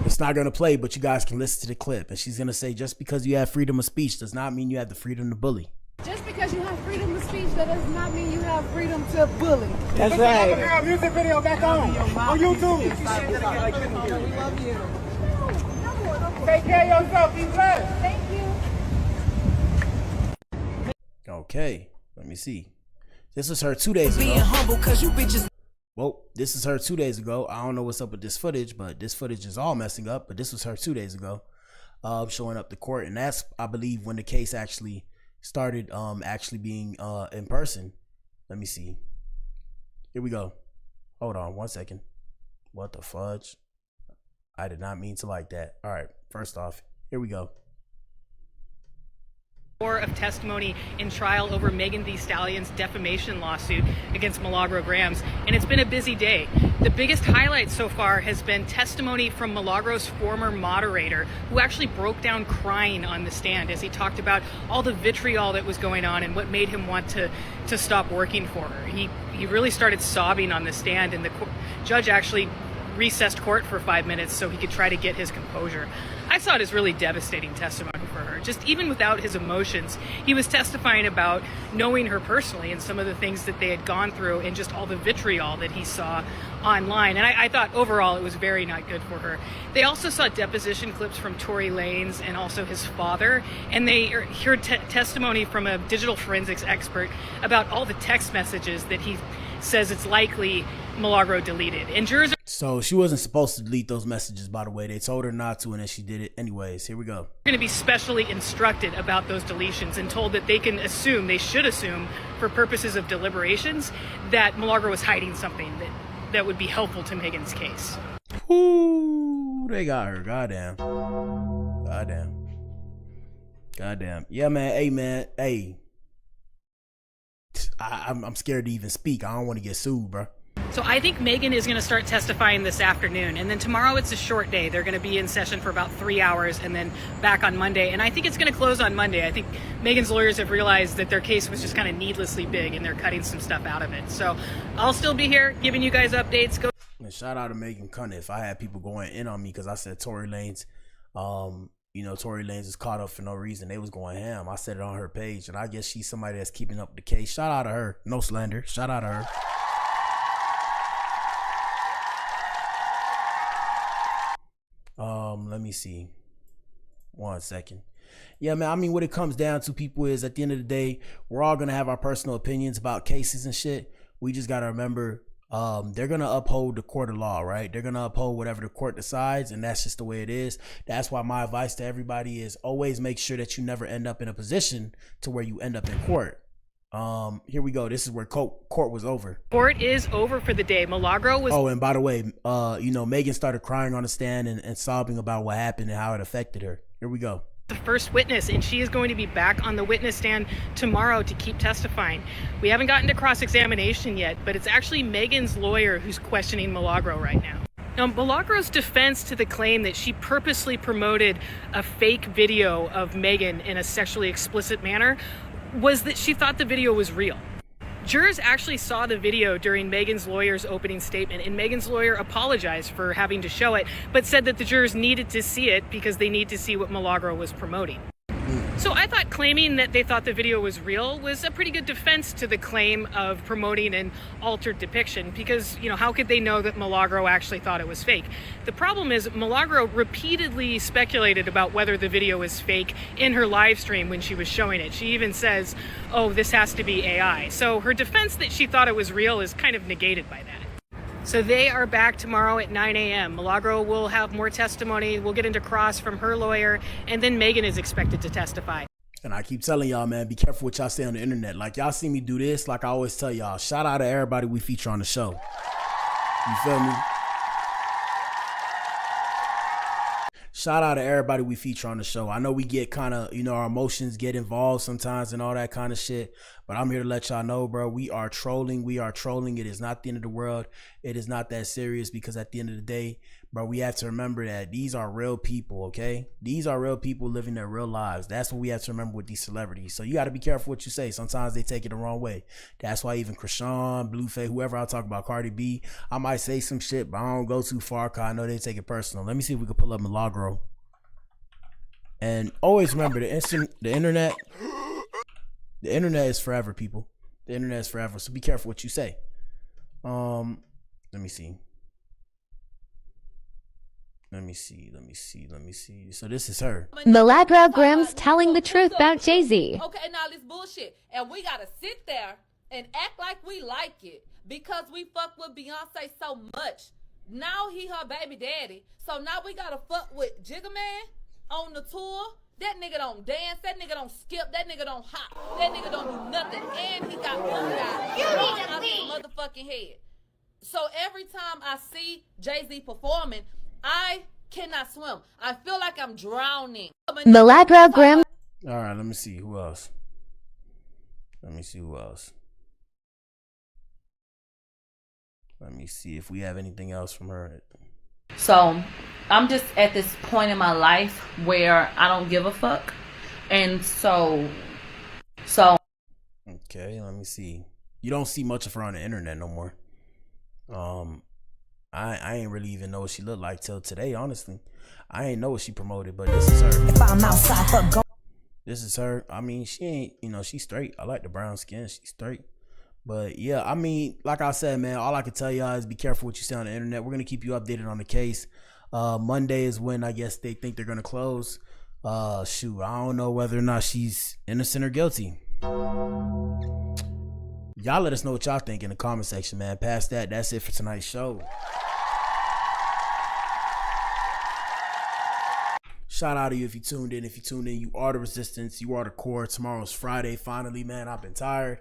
It's not gonna play, but you guys can listen to the clip. And she's gonna say, just because you have freedom of speech does not mean you have the freedom to bully. Just because you have freedom of speech, that does not mean you have freedom to bully. That's right. Girl, music video back on YouTube. We love you. Take care of yourself. Be blessed. Thank you. Okay, let me see. This was her 2 days ago. Well, this is her 2 days ago. I don't know what's up with this footage, but this footage is all messing up. But this was her 2 days ago, showing up to court, and that's, I believe, when the case actually started actually being in person. Let me see. Here we go. Hold on 1 second. What the fudge? I did not mean to like that. All right, first off, here we go. Of testimony in trial over Megan Thee Stallion's defamation lawsuit against Milagro Gramz, and it's been a busy day. The biggest highlight so far has been testimony from Milagro's former moderator, who actually broke down crying on the stand as he talked about all the vitriol that was going on and what made him want to stop working for her. He really started sobbing on the stand, and the judge actually recessed court for 5 minutes so he could try to get his composure. I saw it as really devastating testimony for her. Just even without his emotions, he was testifying about knowing her personally and some of the things that they had gone through and just all the vitriol that he saw online. And I thought overall it was very not good for her. They also saw deposition clips from Tory Lanez and also his father, and they heard testimony from a digital forensics expert about all the text messages that he says it's likely Milagro deleted. And jurors So she wasn't supposed to delete those messages, by the way. They told her not to, and then she did it anyways. Here we go. Going to be specially instructed about those deletions and told that they should assume for purposes of deliberations that Milagro was hiding something that would be helpful to Megan's case. Ooh, they got her. Goddamn. Yeah, man. Hey, man. Hey. I'm scared to even speak. I don't want to get sued, bro. So I think Megan is going to start testifying this afternoon, and then tomorrow it's a short day. They're going to be in session for about 3 hours and then back on Monday, and I think it's going to close on Monday. I think Megan's lawyers have realized that their case was just kind of needlessly big, and they're cutting some stuff out of it. So I'll still be here giving you guys updates. And shout out to Megan Cunniff. I had people going in on me because I said Tory Lanez, Tory Lanez is caught up for no reason. They was going ham. I said it on her page, and I guess she's somebody that's keeping up the case. Shout out to her. No slander. Shout out to her. Let me see. 1 second. Yeah, man, I mean, what it comes down to, people, is at the end of the day, we're all going to have our personal opinions about cases and shit. We just got to remember, they're going to uphold the court of law, right? They're going to uphold whatever the court decides, and that's just the way it is. That's why my advice to everybody is always make sure that you never end up in a position to where you end up in court. Here we go. This is where court was over. Court is over for the day. Milagro was... Oh, and by the way, Megan started crying on the stand and sobbing about what happened and how it affected her. Here we go. The first witness, and she is going to be back on the witness stand tomorrow to keep testifying. We haven't gotten to cross-examination yet, but it's actually Megan's lawyer who's questioning Milagro right now. Now, Milagro's defense to the claim that she purposely promoted a fake video of Megan in a sexually explicit manner was that she thought the video was real. Jurors actually saw the video during Megan's lawyer's opening statement, and Megan's lawyer apologized for having to show it, but said that the jurors needed to see it because they need to see what Milagro was promoting. So I thought claiming that they thought the video was real was a pretty good defense to the claim of promoting an altered depiction, because, how could they know that Milagro actually thought it was fake? The problem is Milagro repeatedly speculated about whether the video was fake in her live stream when she was showing it. She even says, oh, this has to be AI. So her defense that she thought it was real is kind of negated by that. So they are back tomorrow at 9 a.m. Milagro will have more testimony. We'll get into cross from her lawyer, and then Megan is expected to testify. And I keep telling y'all, man, be careful what y'all say on the internet. Like, y'all see me do this, like I always tell y'all, shout out to everybody we feature on the show. You feel me? Shout out to everybody we feature on the show. I know we get kind of, you know, our emotions get involved sometimes and all that kind of shit. But I'm here to let y'all know, bro, we are trolling. We are trolling. It is not the end of the world. It is not that serious, because at the end of the day, bro, we have to remember that these are real people, okay? These are real people living their real lives. That's what we have to remember with these celebrities. So you got to be careful what you say. Sometimes they take it the wrong way. That's why even Krishan, Blueface, whoever I talk about, Cardi B, I might say some shit, but I don't go too far because I know they take it personal. Let me see if we can pull up Milagro. And always remember, the internet is forever, people. The internet is forever. So be careful what you say. Let me see. Let me see. So this is her. Milagro Gramz telling the truth about Jay-Z. Okay, and all this bullshit. And we gotta sit there and act like we like it because we fuck with Beyonce so much. Now he her baby daddy. So now we gotta fuck with Jigga Man on the tour. That nigga don't dance, that nigga don't skip, that nigga don't hop, that nigga don't do nothing, and he got one guy out his motherfucking head. So every time I see Jay-Z performing, I cannot swim. I feel like I'm drowning. Milagro Gramz. All right, let me see who else. Let me see if we have anything else from her. So I'm just at this point in my life where I don't give a fuck. And so okay, let me see. You don't see much of her on the internet no more. I ain't really even know what she looked like till today, honestly. I ain't know what she promoted, but this is her. If I'm outside for go. This is her. I mean, she ain't, you know, she's straight. I like the brown skin. She's straight. But yeah, I mean, like I said, man, all I can tell y'all is be careful what you say on the internet. We're going to keep you updated on the case. Monday is when I guess they think they're going to close. Shoot, I don't know whether or not she's innocent or guilty. Y'all let us know what y'all think in the comment section, man. Past that, that's it for tonight's show. Shout out to you if you tuned in. If you tuned in, you are the resistance. You are the core. Tomorrow's Friday. Finally, man, I've been tired.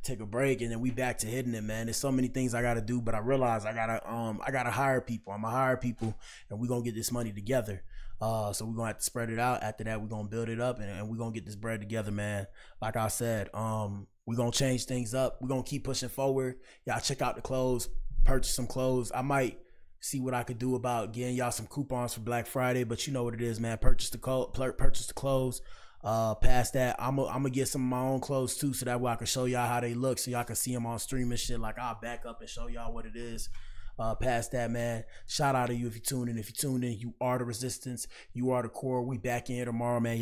Take a break, and then we back to hitting it, man. There's so many things I gotta do, but I realize I gotta hire people. I'm gonna hire people, and we're gonna get this money together. So we're gonna have to spread it out. After that, we're gonna build it up, and we're gonna get this bread together, man. Like I said, we're gonna change things up. We're gonna keep pushing forward. Y'all check out the clothes, purchase some clothes. I might see what I could do about getting y'all some coupons for Black Friday, but you know what it is, man. Purchase the clothes. Past that, I'm gonna get some of my own clothes too, so that way I can show y'all how they look, so y'all can see them on stream and shit. Like, I'll back up and show y'all what it is. Past that, man, shout out to you if you tuned in. If you tuned in, you are the resistance. You are the core. We back in here tomorrow, man.